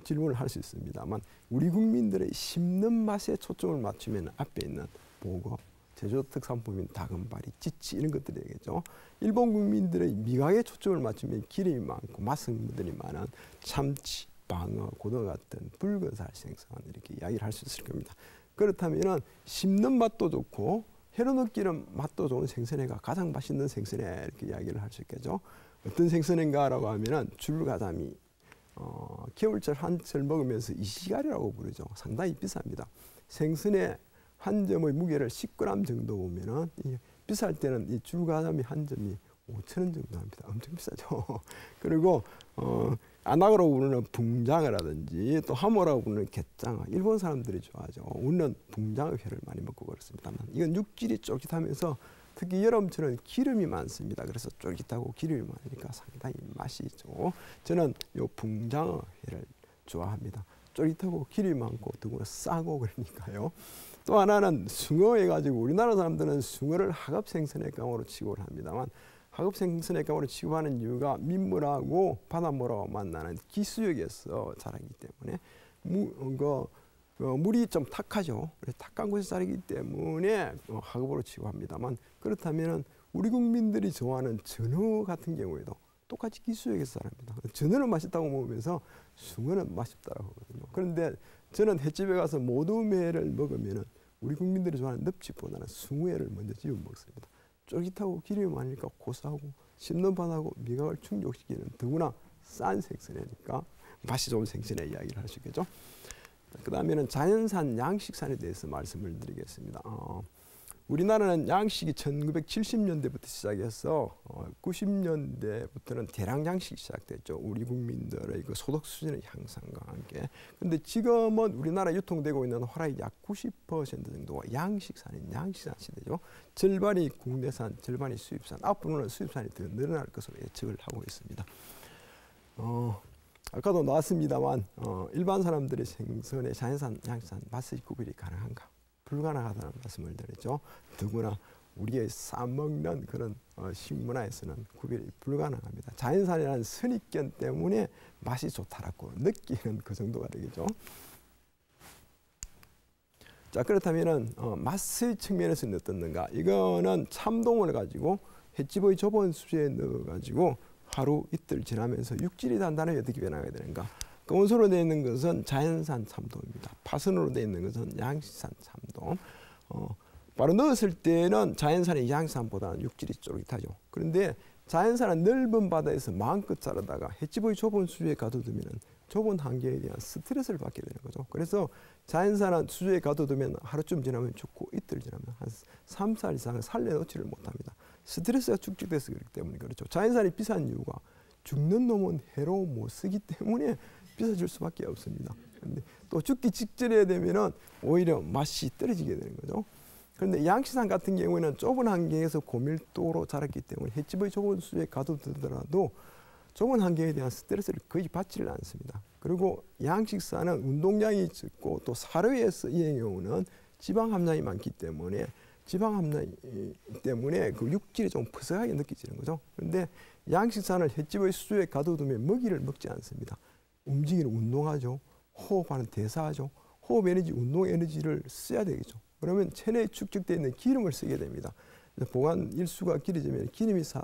질문을 할 수 있습니다만 우리 국민들의 씹는 맛에 초점을 맞추면 앞에 있는 보거, 제주 특산품인 다금바리, 찌치 이런 것들이 되겠죠. 일본 국민들의 미각에 초점을 맞추면 기름이 많고 맛 성분들이 많은 참치, 방어, 고등어 같은 붉은살 생선 이렇게 이야기를 할 수 있을 겁니다. 그렇다면 씹는 맛도 좋고 혀로 느끼는 맛도 좋은 생선회가 가장 맛있는 생선회 이렇게 이야기를 할 수 있겠죠. 어떤 생선회인가라고 하면은 줄가자미, 겨울철 한철 먹으면서 이시가리라고 부르죠. 상당히 비쌉니다. 생선회 한 점의 무게를 10g 정도 보면은 비쌀 때는 이 줄가자미 한 점이 5,000원 정도 합니다. 엄청 비싸죠. 그리고 안악어라고 부르는 붕장어라든지 또 하모라고 부르는 갯장어, 일본 사람들이 좋아하죠. 우리는 붕장어 회를 많이 먹고 그렇습니다만 이건 육질이 쫄깃하면서 특히 여름철은 기름이 많습니다. 그래서 쫄깃하고 기름이 많으니까 상당히 맛이 있죠. 저는 요 붕장어 회를 좋아합니다. 쫄깃하고 기름이 많고 더구나 싸고 그러니까요. 또 하나는 숭어 해가지고 우리나라 사람들은 숭어를 하급생선회감으로 취급을 합니다만 하급생선회감으로 취급하는 이유가 민물하고 바닷물하고 만나는 기수역에서 자라기 때문에 물이 좀 탁하죠. 그래서 탁한 곳에서 자라기 때문에 하급으로 취급합니다만 그렇다면 우리 국민들이 좋아하는 전어 같은 경우에도 똑같이 기수역에서 자랍니다. 전어는 맛있다고 먹으면서 숭어는 맛있다고 하거든요. 그런데 저는 횟집에 가서 모둠회를 먹으면 우리 국민들이 좋아하는 넙치보다는 숭어회를 먼저 집어 먹습니다. 쫄깃하고 기름이 많으니까 고소하고 씹는 바하고 미각을 충족시키는 더구나 싼 생선회니까 맛이 좋은 생선회 이야기를 할 수 있겠죠. 그 다음에는 자연산 양식산에 대해서 말씀을 드리겠습니다. 우리나라는 양식이 1970년대부터 시작해서 90년대부터는 대량 양식이 시작됐죠. 우리 국민들의 그 소득 수준의 향상과 함께. 근데 지금은 우리나라 유통되고 있는 호랑이 약 90% 정도가 양식산인 양식산 시대죠. 절반이 국내산, 절반이 수입산. 앞으로는 수입산이 더 늘어날 것으로 예측을 하고 있습니다. 아까도 나왔습니다만 일반 사람들의 생선의 자연산, 양식산 맛의 구별이 가능한가? 불가능하다는 말씀을 드렸죠. 더구나 우리의 싸먹는 그런 식문화에서는 구별이 불가능합니다. 자연산이라는 선입견 때문에 맛이 좋다라고 느끼는 그 정도가 되겠죠. 자, 그렇다면은 맛의 측면에서는 어떻는가? 이거는 참돔을 가지고 횟집의 좁은 수조에 넣어가지고 하루 이틀 지나면서 육질이 단단하게 어떻게 변하게 되는가? 검은소로 되어 있는 것은 자연산 참돔입니다. 파선으로 되어 있는 것은 양식산 참돔. 바로 넣었을 때는 자연산의 양식산보다는 육질이 쫄깃하죠. 그런데 자연산은 넓은 바다에서 마음껏 자라다가 횟집의 좁은 수조에 가둬두면 좁은 한계에 대한 스트레스를 받게 되는 거죠. 그래서 자연산은 수조에 가둬두면 하루쯤 지나면 죽고 이틀 지나면 한 3, 4일 이상은 살려놓지를 못합니다. 스트레스가 축적돼서 그렇기 때문에 그렇죠. 자연산이 비싼 이유가 죽는 놈은 해로 못 쓰기 때문에 비싸질 수밖에 없습니다. 그런데 또 죽기 직전에 되면은 오히려 맛이 떨어지게 되는 거죠. 그런데 양식산 같은 경우에는 좁은 환경에서 고밀도로 자랐기 때문에 횟집의 좁은 수조에 가둬두더라도 좁은 환경에 대한 스트레스를 거의 받지를 않습니다. 그리고 양식산은 운동량이 적고 또 사료에서 이행해오는 지방 함량이 많기 때문에 지방 함량 때문에 그 육질이 좀 퍼석하게 느껴지는 거죠. 그런데 양식산을 횟집의 수조에 가둬두면 먹이를 먹지 않습니다. 움직이는 운동하죠. 호흡하는 대사하죠. 호흡 에너지, 운동 에너지를 써야 되겠죠. 그러면 체내에 축적되어 있는 기름을 쓰게 됩니다. 보관 일수가 길어지면 기름이 살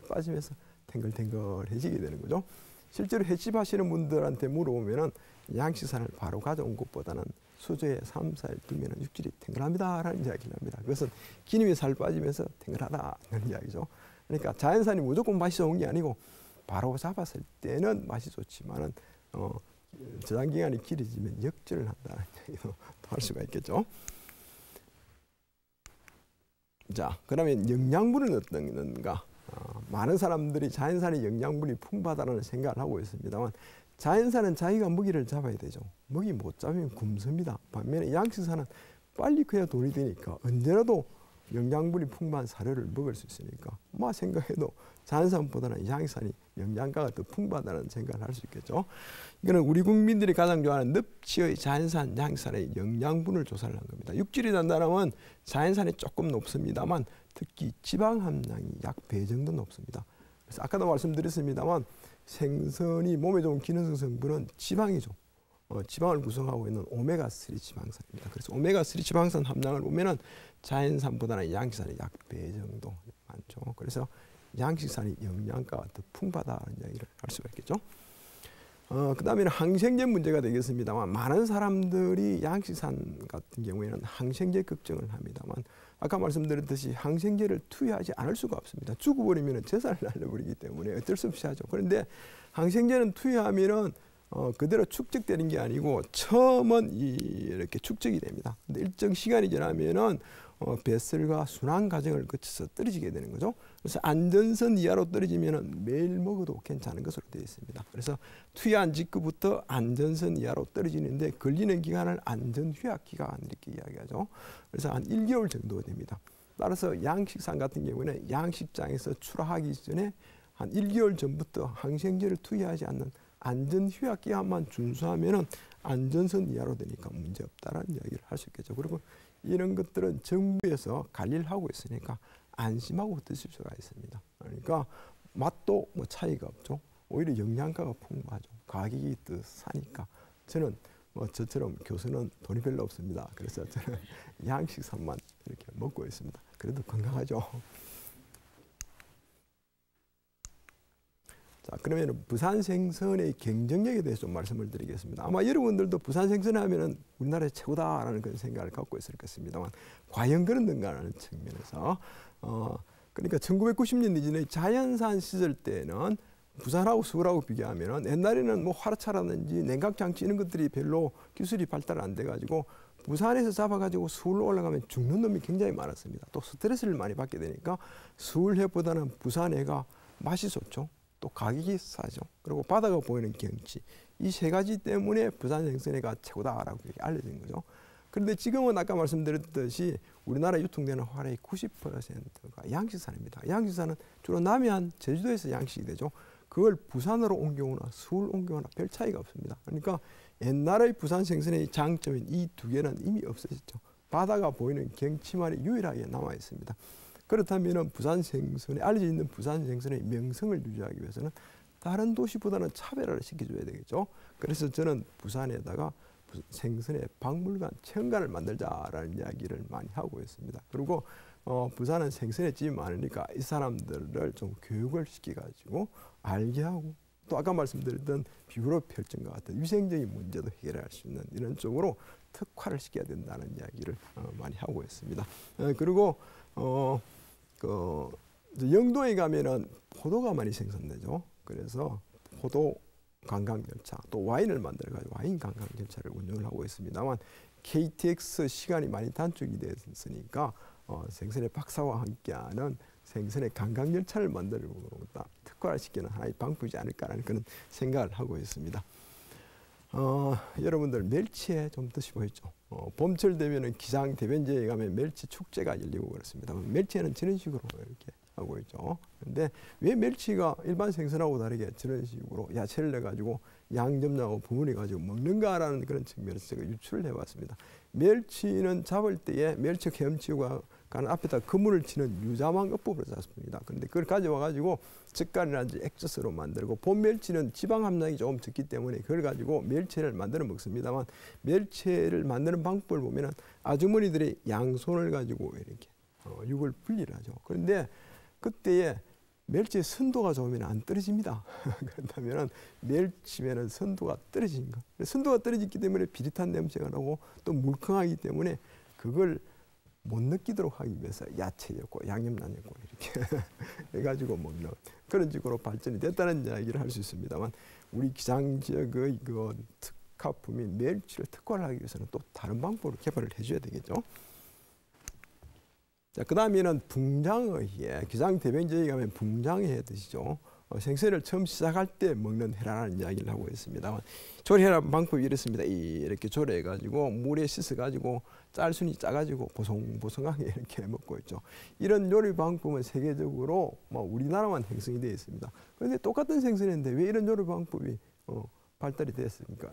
빠지면서 탱글탱글해지게 되는 거죠. 실제로 횟집 하시는 분들한테 물어보면은 양식산을 바로 가져온 것보다는 수조에 3, 4일 두면 육질이 탱글합니다라는 이야기를 합니다. 그것은 기름이 살 빠지면서 탱글하다는 이야기죠. 그러니까 자연산이 무조건 맛이 좋은 게 아니고 바로 잡았을 때는 맛이 좋지만은 저장 기간이 길어지면 역질을 한다는 얘기도 할 수가 있겠죠. 자, 그러면 영양분은 어떤가? 많은 사람들이 자연산의 영양분이 풍부하다는 생각을 하고 있습니다만 자연산은 자기가 먹이를 잡아야 되죠. 먹이 못 잡으면 굶습니다. 반면에 양식산은 빨리 커야 돈이 되니까 언제라도 영양분이 풍부한 사료를 먹을 수 있으니까 생각해도 자연산보다는 양식산이 영양가가 더 풍부하다는 생각을 할 수 있겠죠. 이거는 우리 국민들이 가장 좋아하는 늪지의 자연산, 양식산의 영양분을 조사를 한 겁니다. 육질이 단단하면 자연산이 조금 높습니다만 특히 지방 함량이 약 배 정도 높습니다. 그래서 아까도 말씀드렸습니다만 생선이 몸에 좋은 기능성 성분은 지방이죠. 지방을 구성하고 있는 오메가3 지방산입니다. 그래서 오메가3 지방산 함량을 보면은 자연산보다는 양식산이 약 배 정도 많죠. 그래서 양식산이 영양가가 더 풍부하다는 이야기를 할 수가 있겠죠. 그 다음에는 항생제 문제가 되겠습니다만 많은 사람들이 양식산 같은 경우에는 항생제 걱정을 합니다만 아까 말씀드렸듯이 항생제를 투여하지 않을 수가 없습니다. 죽어버리면 재산을 날려버리기 때문에 어쩔 수 없이 하죠. 그런데 항생제는 투여하면은 그대로 축적되는 게 아니고 처음은 이렇게 축적이 됩니다. 근데 일정 시간이 지나면은 배설과 순환 과정을 거쳐서 떨어지게 되는 거죠. 그래서 안전선 이하로 떨어지면은 매일 먹어도 괜찮은 것으로 되어 있습니다. 그래서 투여한 직후부터 안전선 이하로 떨어지는데 걸리는 기간을 안전휴약 기간 이렇게 이야기하죠. 그래서 한 1개월 정도 됩니다. 따라서 양식산 같은 경우는 양식장에서 출하하기 전에 한 1개월 전부터 항생제를 투여하지 않는 안전휴약 기간만 준수하면은 안전선 이하로 되니까 문제 없다라는 이야기를 할 수 있겠죠. 그리고 이런 것들은 정부에서 관리를 하고 있으니까 안심하고 드실 수가 있습니다. 그러니까 맛도 차이가 없죠. 오히려 영양가가 풍부하죠. 가격이 더 싸니까. 저는 저처럼 교수는 돈이 별로 없습니다. 그래서 저는 양식산만 이렇게 먹고 있습니다. 그래도 건강하죠. 자, 그러면 부산 생선의 경쟁력에 대해서 좀 말씀을 드리겠습니다. 아마 여러분들도 부산 생선 하면은 우리나라의 최고다라는 그런 생각을 갖고 있을 것입니다만 과연 그런가라는 측면에서 그러니까 1990년 이전에 자연산 시절 때는 부산하고 서울하고 비교하면은 옛날에는 화로차라든지 냉각장치 이런 것들이 별로 기술이 발달 안 돼가지고 부산에서 잡아가지고 서울로 올라가면 죽는 놈이 굉장히 많았습니다. 또 스트레스를 많이 받게 되니까 서울회보다는 부산회가 맛이 좋죠. 또 가격이 싸죠. 그리고 바다가 보이는 경치. 이 세 가지 때문에 부산 생선회가 최고다라고 이렇게 알려진 거죠. 그런데 지금은 아까 말씀드렸듯이 우리나라 유통되는 활의 90%가 양식산입니다. 양식산은 주로 남해안, 제주도에서 양식이 되죠. 그걸 부산으로 옮겨오나 서울 옮겨오나 별 차이가 없습니다. 그러니까 옛날의 부산 생선의 장점인 이 두 개는 이미 없어졌죠. 바다가 보이는 경치만이 유일하게 남아 있습니다. 그렇다면 부산 생선에 알려져 있는 부산 생선의 명성을 유지하기 위해서는 다른 도시보다는 차별화를 시켜줘야 되겠죠. 그래서 저는 부산에다가 생선의 박물관, 체험관을 만들자라는 이야기를 많이 하고 있습니다. 그리고 부산은 생선의 집이 많으니까 이 사람들을 좀 교육을 시켜가지고 알게 하고 또 아까 말씀드렸던 비구로 펼침과 같은 위생적인 문제도 해결할 수 있는 이런 쪽으로 특화를 시켜야 된다는 이야기를 많이 하고 있습니다. 그리고 영도에 가면은 포도가 많이 생산되죠. 그래서 포도 관광열차 또 와인을 만들어가지고 와인 관광열차를 운영을 하고 있습니다만 KTX 시간이 많이 단축이 됐으니까 생선의 박사와 함께하는 생선의 관광열차를 만들고 특화를 시키는 하나의 방법이지 않을까라는 그런 생각을 하고 있습니다. 여러분들 멸치에 좀 드셔보셨죠? 봄철 되면은 기장 대변제에 가면 멸치 축제가 열리고 그렇습니다. 멸치에는 저런 식으로 이렇게 하고 있죠. 그런데 왜 멸치가 일반 생선하고 다르게 저런 식으로 야채를 내가지고 양념장하고 버무려가지고 먹는가라는 그런 측면에서 제가 유출을 해봤습니다. 멸치는 잡을 때에 멸치 헤엄치고 가는 앞에다 그물을 치는 유자망 어법으로 잡습니다. 그런데 그걸 가져와가지고 젓갈이라든지 액젓으로 만들고 본 멸치는 지방 함량이 조금 적기 때문에 그걸 가지고 멸치를 만들어 먹습니다만 멸치를 만드는 방법을 보면은 아주머니들이 양손을 가지고 이렇게 육을 분리를 하죠. 그런데 그때에 멸치의 선도가 좋으면 안 떨어집니다. 그렇다면 멸치면은 선도가 떨어진 거. 선도가 떨어졌기 때문에 비릿한 냄새가 나고 또 물컹하기 때문에 그걸 못 느끼도록 하기 위해서 야채였고 양념장이었고 이렇게 해가지고 먹는 그런 식으로 발전이 됐다는 이야기를 할 수 있습니다만 우리 기장 지역의 그 특화품인 멸치를 특화를 하기 위해서는 또 다른 방법으로 개발을 해줘야 되겠죠. 자, 그 다음에는 붕장어회, 기장 대변제에 가면 붕장회 드시죠. 생선을 처음 시작할 때 먹는 회라는 이야기를 하고 있습니다만 조리하는 방법이 이렇습니다. 이렇게 조리해가지고 물에 씻어가지고 짤순이 짜가지고 보송보송하게 이렇게 먹고 있죠. 이런 요리 방법은 세계적으로 우리나라만 형성이 되어 있습니다. 그런데 똑같은 생선인데 왜 이런 요리 방법이 발달이 됐겠습니까?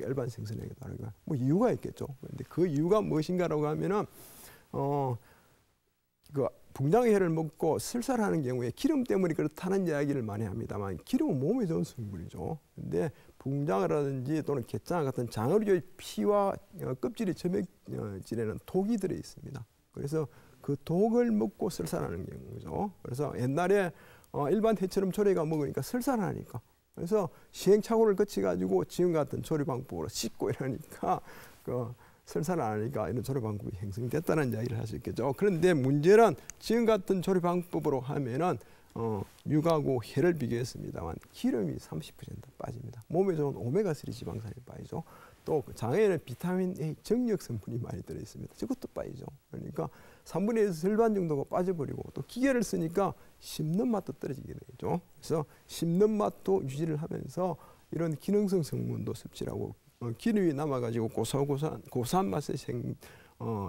일반 생선에게 다르가 이유가 있겠죠. 그런데 그 이유가 무엇인가라고 하면은 그 붕장어회를 먹고 설사하는 경우에 기름 때문에 그렇다는 이야기를 많이 합니다만 기름은 몸에 좋은 성분이죠. 그런데 붕장어라든지 또는 갯장어 같은 장어류의 피와 껍질의 점액질에는 독이 들어 있습니다. 그래서 그 독을 먹고 설사하는 경우죠. 그래서 옛날에 일반 회처럼 조리가 먹으니까 설사하니까 그래서 시행착오를 거쳐가지고 지금 같은 조리 방법으로 씻고 이러니까 설사를 안 하니까 이런 조리 방법이 형성됐다는 이야기를 할 수 있겠죠. 그런데 문제는 지금 같은 조리 방법으로 하면은 육하고 회를 비교했습니다만 기름이 30% 빠집니다. 몸에 좋은 오메가3 지방산이 빠지죠. 또 장에는 비타민 A 정력 성분이 많이 들어 있습니다. 저것도 빠지죠. 그러니까 3분의 1에서 절반 정도가 빠져버리고 또 기계를 쓰니까 씹는 맛도 떨어지게 되죠. 그래서 씹는 맛도 유지를 하면서 이런 기능성 성분도 섭취하고 기름이 남아가지고 고소한 맛의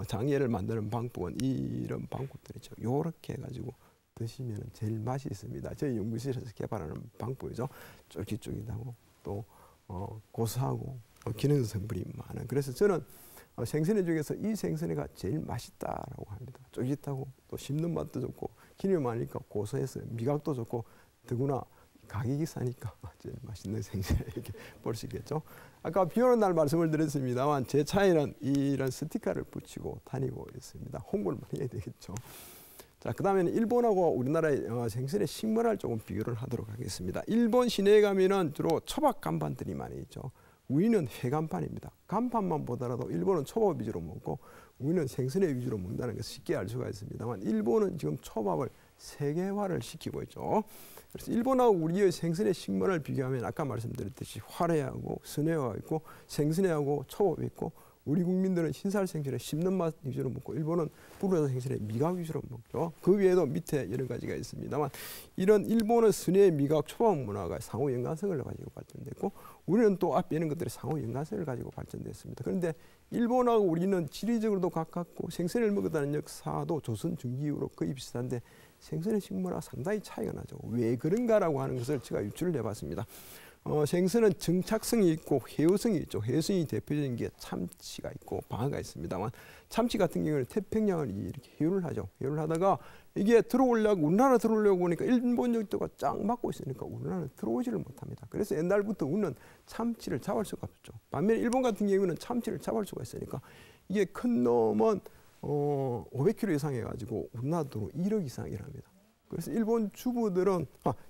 장예를 만드는 방법은 이런 방법들이죠. 요렇게 해가지고 드시면 제일 맛이 있습니다. 저희 연구실에서 개발하는 방법이죠. 쫄깃쫄깃하고 또 고소하고 기능 성분이 많은. 그래서 저는 생선회 중에서 이 생선회가 제일 맛있다라고 합니다. 쫄깃하고 또 씹는 맛도 좋고 기름이 많으니까 고소해서 미각도 좋고 더구나 가격이 싸니까 제일 맛있는 생선회 이렇게 볼 수 있겠죠. 아까 비 오는 날 말씀을 드렸습니다만 제 차에는 이런 스티커를 붙이고 다니고 있습니다. 홍보를 많이 해야 되겠죠. 자, 그 다음에는 일본하고 우리나라의 생선의 식문화를 조금 비교를 하도록 하겠습니다. 일본 시내에 가면은 주로 초밥 간판들이 많이 있죠. 우리는 회간판입니다. 간판만 보더라도 일본은 초밥 위주로 먹고 우리는 생선회 위주로 먹는다는 것을 쉽게 알 수가 있습니다만 일본은 지금 초밥을 세계화를 시키고 있죠. 그래서 일본하고 우리의 생선의 식문화를 비교하면 아까 말씀드렸듯이 화래하고 선회가 있고 생선회하고 초밥이 있고 우리 국민들은 흰살 생선에 씹는 맛 위주로 먹고 일본은 불어서 생선에 미각 위주로 먹죠. 그 외에도 밑에 여러 가지가 있습니다만 이런 일본의 순회 미각 초밥 문화가 상호 연관성을 가지고 발전됐고 우리는 또 앞에 있는 것들이 상호 연관성을 가지고 발전됐습니다. 그런데 일본하고 우리는 지리적으로도 가깝고 생선을 먹었다는 역사도 조선 중기 이후로 거의 비슷한데 생선의 식문화가 상당히 차이가 나죠. 왜 그런가라고 하는 것을 제가 유추를 해봤습니다. 생선은 정착성이 있고 회유성이 있죠. 회유성이 대표적인 게 참치가 있고 방어가 있습니다만 참치 같은 경우는 태평양을 이렇게 회유를 하죠. 회유를 하다가 이게 들어오려고 우리나라 들어오려고 보니까 일본 적도가 쫙 막고 있으니까 우리나라는 들어오지를 못합니다. 그래서 옛날부터 우리는 참치를 잡을 수가 없죠. 반면에 일본 같은 경우는 참치를 잡을 수가 있으니까 이게 큰 놈은 500kg 이상 해가지고 우리나라 돈 1억 이상이랍니다. 그래서 일본 주부들은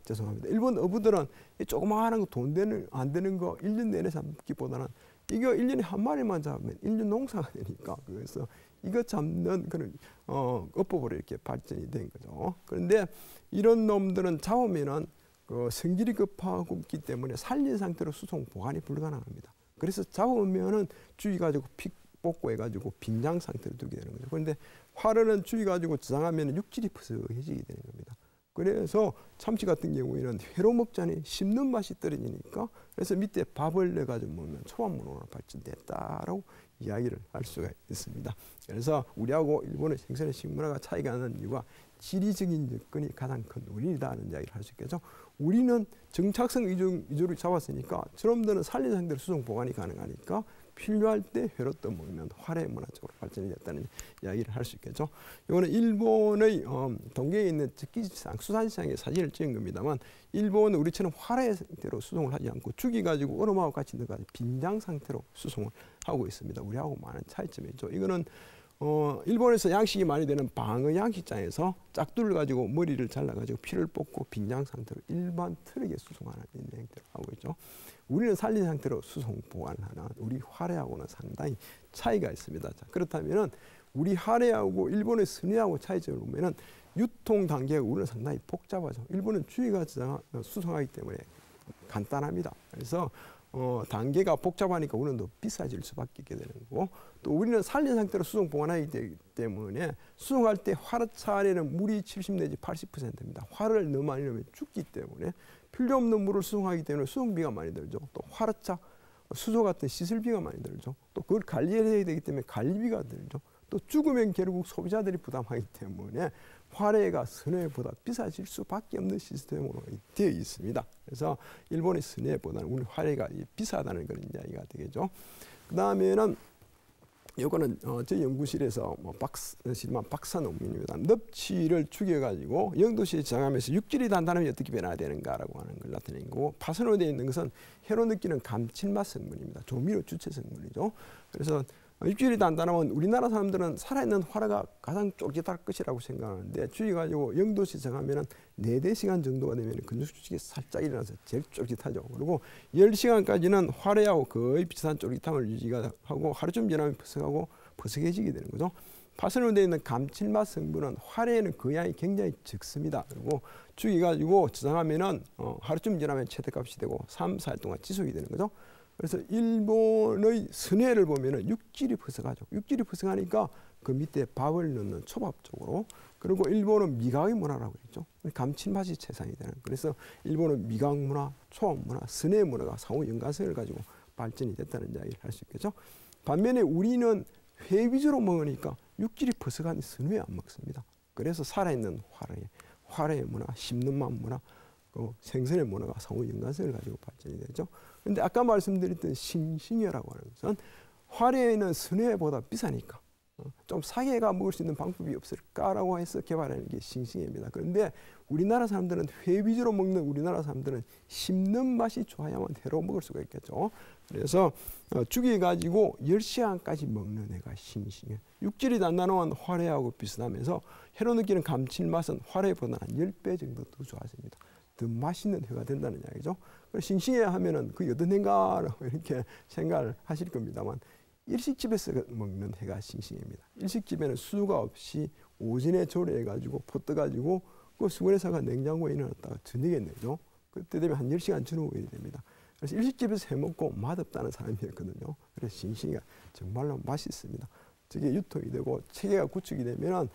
죄송합니다. 일본 어부들은 조그마한 거 돈 안 되는 거 1년 내내 잡기보다는 이거 1년에 한 마리만 잡으면 1년 농사가 되니까 그래서 이거 잡는 그런 어법으로 이렇게 발전이 된 거죠. 그런데 이런 놈들은 잡으면은 성질이 급하고 있기 때문에 살린 상태로 수송 보관이 불가능합니다. 그래서 잡으면은 주의 가지고 픽 뽑고 해가지고 빈장 상태로 두게 되는 거죠. 그런데 화를 주의 가지고 저장하면 육질이 푸석해지게 되는 겁니다. 그래서 참치 같은 경우에는 회로 먹자니 씹는 맛이 떨어지니까 그래서 밑에 밥을 넣어가지고 먹으면 초밥 문화로 발전됐다라고 이야기를 할 수가 있습니다. 그래서 우리하고 일본의 생선의 식문화가 차이가 나는 이유가 지리적인 여건이 가장 큰 원인이다는 이야기를 할 수 있겠죠. 우리는 정착성 위주로 잡았으니까 저놈들은 살린 상태로 수송 보관이 가능하니까 필요할 때 회로 떠먹으면 화래 문화적으로 발전이 됐다는 이야기를 할 수 있겠죠. 이거는 일본의 동계에 있는 특기시장, 수산시장의 사진을 찍은 겁니다만 일본은 우리처럼 화래 상태로 수송을 하지 않고 죽여가지고 얼음하고 같이 넣어가지고 빈장 상태로 수송을 하고 있습니다. 우리하고 많은 차이점이죠. 이거는 일본에서 양식이 많이 되는 방어 양식장에서 짝두를 가지고 머리를 잘라가지고 피를 뽑고 빈장 상태로 일반 트럭에 수송하는 행태를 하고 있죠. 우리는 살린 상태로 수송 보관하는 우리 화래하고는 상당히 차이가 있습니다. 자, 그렇다면은 우리 화래하고 일본의 순회하고 차이점을 보면은 유통 단계가 우리는 상당히 복잡하죠. 일본은 주의가 수송하기 때문에 간단합니다. 그래서 단계가 복잡하니까 우리는 더 비싸질 수밖에 없게 되는 거고 또 우리는 살린 상태로 수송 보관하기 때문에 수송할 때 화르차에는 물이 70 내지 80%입니다. 화를 너무 많이 넣으면 죽기 때문에 필요 없는 물을 수송하기 때문에 수송비가 많이 들죠. 또 화르차, 수소 같은 씻을비가 많이 들죠. 또 그걸 관리해야 되기 때문에 관리비가 들죠. 또 죽으면 결국 소비자들이 부담하기 때문에 화래가 순회보다 비싸질 수밖에 없는 시스템으로 되어 있습니다. 그래서 일본의 순회보다는 우리 화래가 비싸다는 그런 이야기가 되겠죠. 그 다음에는 이거는 저희 연구실에서 박사 논문입니다. 넙치를 죽여가지고 영도시에 저장하면서 육질이 단단하면 어떻게 변화가 되는가라고 하는 걸 나타낸 거고 파선으로 되어 있는 것은 혀로 느끼는 감칠맛 성분입니다. 조미료 주체 성분이죠. 그래서 육질이 단단하면 우리나라 사람들은 살아있는 화래가 가장 쫄깃할 것이라고 생각하는데 주의 가지고 영도시 정하면 4-4시간 정도가 되면 근육수축이 살짝 일어나서 제일 쫄깃하죠. 그리고 10시간까지는 화래하고 거의 비슷한 쫄깃함을 유지하고 하루쯤 지나면 퍼석해지게 되는 거죠. 파선으로 되어 있는 감칠맛 성분은 화래에는 그 양이 굉장히 적습니다. 그리고 주의 가지고 저장하면 하루쯤 지나면 최대값이 되고 3-4일 동안 지속이 되는 거죠. 그래서 일본의 순회를 보면은 육질이 퍼석하죠. 육질이 퍼석하니까 그 밑에 밥을 넣는 초밥 쪽으로 그리고 일본은 미각의 문화라고 했죠. 감칠맛이 최상이 되는. 그래서 일본은 미각 문화, 초밥 문화, 순회 문화가 상호 연관성을 가지고 발전이 됐다는 이야기를 할 수 있겠죠. 반면에 우리는 회 위주로 먹으니까 육질이 퍼석한 순회 안 먹습니다. 그래서 살아있는 화래의 문화, 씹는 맛 문화, 생선의 문화가 상호 연관성을 가지고 발전이 되죠. 그런데 아까 말씀드렸던 싱싱해라고 하는 것은 화래는 순회보다 비싸니까 좀 싸게 먹을 수 있는 방법이 없을까라고 해서 개발하는 게 싱싱해입니다. 그런데 우리나라 사람들은 회 위주로 먹는 우리나라 사람들은 씹는 맛이 좋아야만 회로 먹을 수가 있겠죠. 그래서 죽여가지고 10시간까지 먹는 회가 싱싱해. 육질이 단단한 화래하고 비슷하면서 회로 느끼는 감칠맛은 화래보다 한 10배 정도 더 좋아집니다. 더 맛있는 회가 된다는 이야기죠. 싱싱해야 하면은 그 어떤 회인가라고 이렇게 생각을 하실 겁니다만 일식집에서 먹는 회가 싱싱합니다. 일식집에는 수가 없이 오전에 조리해가지고 포 떠가지고 그 수건에다가 냉장고에 넣었다가 저녁에 내죠. 그때 되면 한 10시간 전후에 됩니다. 그래서 일식집에서 해먹고 맛없다는 사람이었거든요. 그래서 싱싱이가 정말로 맛있습니다. 저게 유통이 되고 체계가 구축이 되면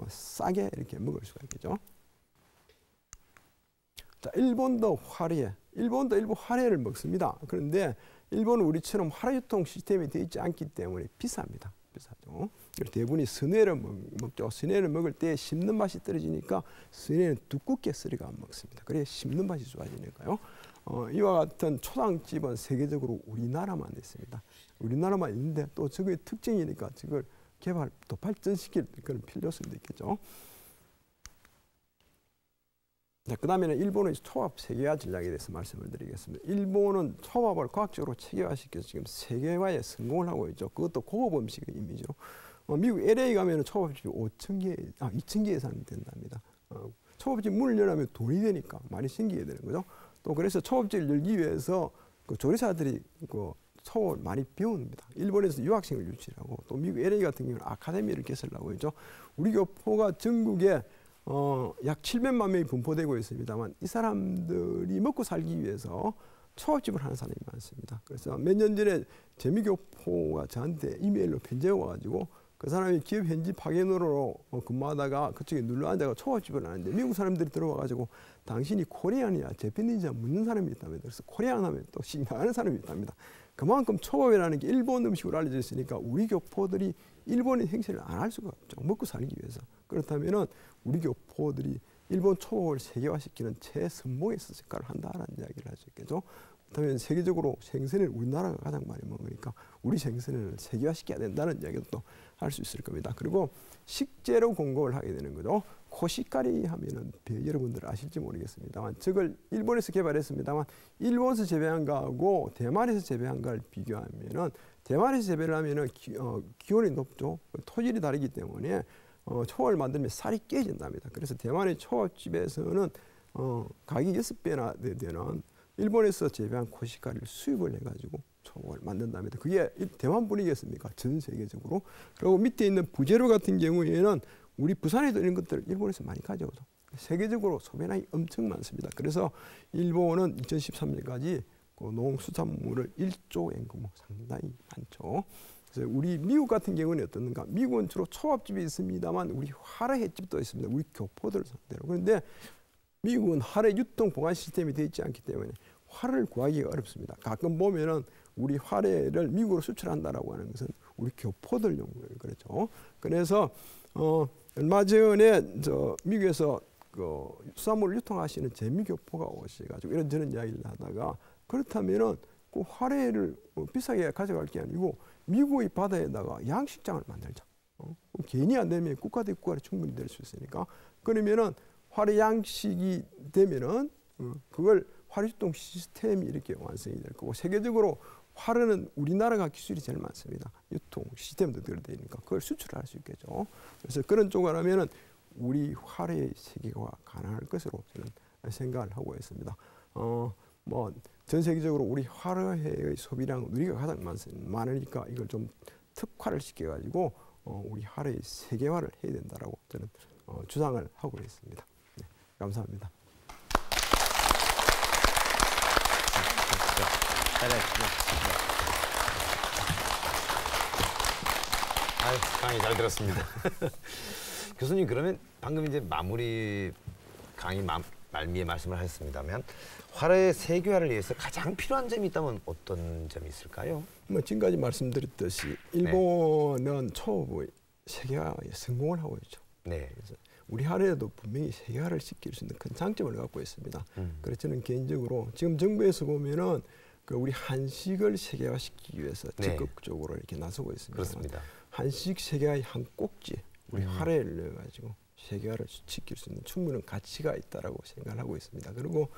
싸게 이렇게 먹을 수가 있겠죠. 자, 일본도 화례. 일본도 일부 화례를 먹습니다. 그런데 일본은 우리처럼 화례 유통 시스템이 되어 있지 않기 때문에 비쌉니다. 비싸죠. 대부분이 선회를 먹죠. 선회를 먹을 때 씹는 맛이 떨어지니까 선회는 두껍게 썰어가 먹습니다. 그래야 씹는 맛이 좋아지니까요. 이와 같은 초당집은 세계적으로 우리나라만 있습니다. 우리나라만 있는데 또 저거의 특징이니까 저걸 개발, 또 발전시킬 그런 필요성도 있겠죠. 자, 그 다음에는 일본의 초밥 세계화 전략에 대해서 말씀을 드리겠습니다. 일본은 초밥을 과학적으로 체계화시켜서 지금 세계화에 성공을 하고 있죠. 그것도 고급 음식의 이미지로. 미국 LA 가면은 초밥집이 2,000개 이상 된답니다. 초밥집 문을 열면 돈이 되니까 많이 생기게 되는 거죠. 또 그래서 초밥집을 열기 위해서 그 조리사들이 그 초밥을 많이 배웁니다. 일본에서 유학생을 유치하고 또 미국 LA 같은 경우는 아카데미를 개설하고 있죠. 우리 교포가 전국에 약 700만 명이 분포되고 있습니다만 이 사람들이 먹고 살기 위해서 초밥집을 하는 사람이 많습니다. 그래서 몇 년 전에 재미교포가 저한테 이메일로 편지가 와가지고 그 사람이 기업 현지 파견으로 근무하다가 그쪽에 눌러앉아가 초밥집을 하는데 미국 사람들이 들어와가지고 당신이 코리안이야, 재패니즈야 묻는 사람이 있답니다. 그래서 코리안 하면 또 나가는 사람이 있답니다. 그만큼 초밥이라는 게 일본 음식으로 알려져 있으니까 우리 교포들이 일본인 행세를 안 할 수가 없죠. 먹고 살기 위해서. 그렇다면은 우리 교포들이 일본 초밥을 세계화시키는 최선봉에서 역할을 한다라는 이야기를 할 수 있겠죠. 그렇다면 세계적으로 생선을 우리나라가 가장 많이 먹으니까 우리 생선을 세계화시켜야 된다는 이야기도 또 할 수 있을 겁니다. 그리고 식재료 공급을 하게 되는 거죠. 코시카리 하면은 여러분들 아실지 모르겠습니다만 저걸 일본에서 개발했습니다만 일본에서 재배한 거하고 대만에서 재배한 걸 비교하면은 대만에서 재배를 하면은 기온이 높죠. 토질이 다르기 때문에 초밥을 만들면 쌀이 깨진답니다. 그래서 대만의 초밥집에서는 가격이 6배나 되는 일본에서 재배한 코시카리를 수입을 해가지고 초밥을 만든답니다. 그게 대만뿐이겠습니까? 전 세계적으로. 그리고 밑에 있는 부재료 같은 경우에는 우리 부산에도 이런 것들을 일본에서 많이 가져오죠. 세계적으로 소비량이 엄청 많습니다. 그래서 일본은 2013년까지 그 농수산물을 1조 엔 규모 상당히 많죠. 그래서 우리 미국 같은 경우는 어떻는가? 미국은 주로 초밥집이 있습니다만 우리 화례 횟집도 있습니다. 우리 교포들을 상대로. 그런데 미국은 화례 유통 보관 시스템이 되어 있지 않기 때문에 화를 구하기가 어렵습니다. 가끔 보면은 우리 화례를 미국으로 수출한다라고 하는 것은 우리 교포들 용도예요. 그렇죠. 그래서 얼마 전에 미국에서 그 수산물을 유통하시는 재미교포가 오셔가지고 이런저런 이야기를 하다가 그렇다면은 그 화례를 비싸게 가져갈 게 아니고 미국의 바다에다가 양식장을 만들자. 괜히 안 되면 국가 대 국가로 충분히 될 수 있으니까 그러면은 화례 양식이 되면은 그걸 화례 유통 시스템이 이렇게 완성이 될 거고 세계적으로 화례는 우리나라가 기술이 제일 많습니다. 유통 시스템도 들어되니까 그걸 수출할 수 있겠죠. 그래서 그런 쪽을 하면은 우리 화례의 세계화가 가능할 것으로 저는 생각을 하고 있습니다. 뭐 전 세계적으로 우리 화례의 소비량은 우리가 가장 많으니까 이걸 좀 특화를 시켜가지고 우리 화례의 세계화를 해야 된다라고 저는 주장을 하고 있습니다. 네, 감사합니다. 강의 잘 들었습니다. 교수님 그러면 방금 이제 마무리 강의 말미에 말씀을 하셨습니다만 화례 세계화를 위해서 가장 필요한 점이 있다면 어떤 점이 있을까요? 뭐 지금까지 말씀드렸듯이 일본은 초보의 세계화에 성공을 하고 있죠. 네. 그래서 우리 화례도 분명히 세계화를 시킬 수 있는 큰 장점을 갖고 있습니다. 그래서 저는 개인적으로 지금 정부에서 보면은 그 우리 한식을 세계화시키기 위해서 적극적으로 이렇게 나서고 있습니다. 그렇습니다. 한식 세계화의 한 꼭지 우리 화례를 넣어가지고 세계화를 시킬 수 있는 충분한 가치가 있다라고 생각을 하고 있습니다. 그리고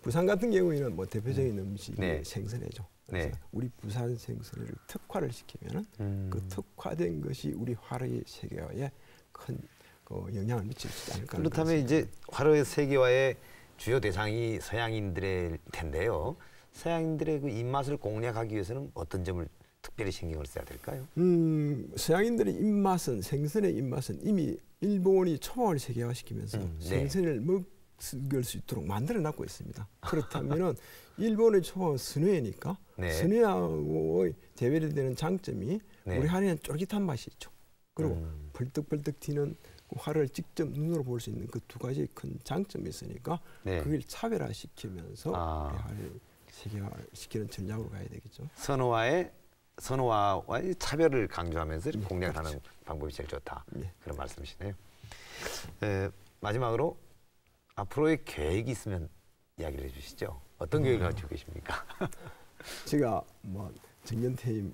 부산 같은 경우에는 뭐 대표적인 음식이 생선회죠. 그래서 우리 부산 생선회를 특화를 시키면은 그 특화된 것이 우리 화례의 세계화에 큰 영향을 미칠 수 있지 않을까. 그렇다면 이제 화례 세계화의 주요 대상이 서양인들일 텐데요. 서양인들의 그 입맛을 공략하기 위해서는 어떤 점을 특별히 신경을 써야 될까요? 서양인들의 입맛은 생선의 입맛은 이미 일본이 초밥을 세계화시키면서 생선을 즐길 수 있도록 만들어놨고 있습니다. 그렇다면은 일본의 초밥은 스네니까 네. 스네하고의 대비되는 장점이 네. 우리 한에는 쫄깃한 맛이 있죠. 그리고 벌떡벌떡 튀는 화를 직접 눈으로 볼 수 있는 그 두 가지 큰 장점이 있으니까 네. 그걸 차별화시키면서 화를 세계화시키는 전략으로 가야 되겠죠. 선호와의 차별을 강조하면서 공략을 그렇죠. 하는 방법이 제일 좋다. 네. 그런 말씀이시네요. 마지막으로 앞으로의 계획이 있으면 이야기를 해주시죠. 어떤 계획을 가지고 계십니까? 제가 뭐 정년퇴임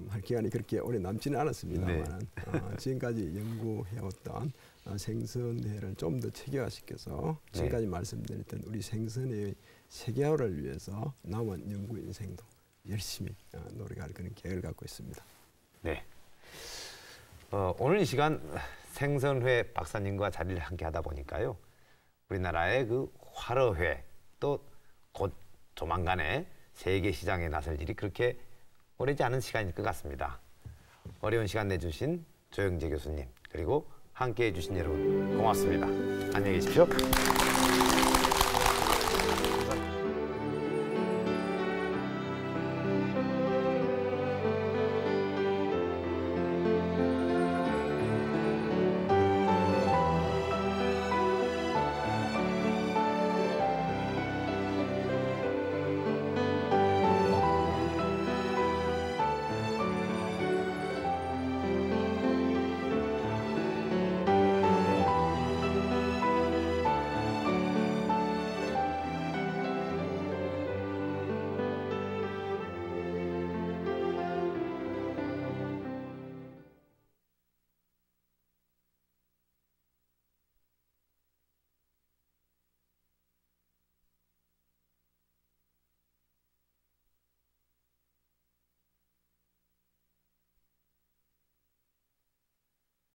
할 기간이 그렇게 오래 남지는 않았습니다만 네. 지금까지 연구해왔던 생선회를 좀 더 체계화시켜서 지금까지 말씀드렸던 우리 생선회의 세계화를 위해서 남은 연구 인생도 열심히 노력할 그런 계획을 갖고 있습니다. 네. 오늘 이 시간 생선회 박사님과 자리를 함께 하다 보니까요. 우리나라의 그 화로회 또 곧 조만간에 세계 시장에 나설 일이 그렇게 오래지 않은 시간일 것 같습니다. 어려운 시간 내주신 조영재 교수님 그리고 함께해 주신 여러분 고맙습니다. 안녕히 계십시오.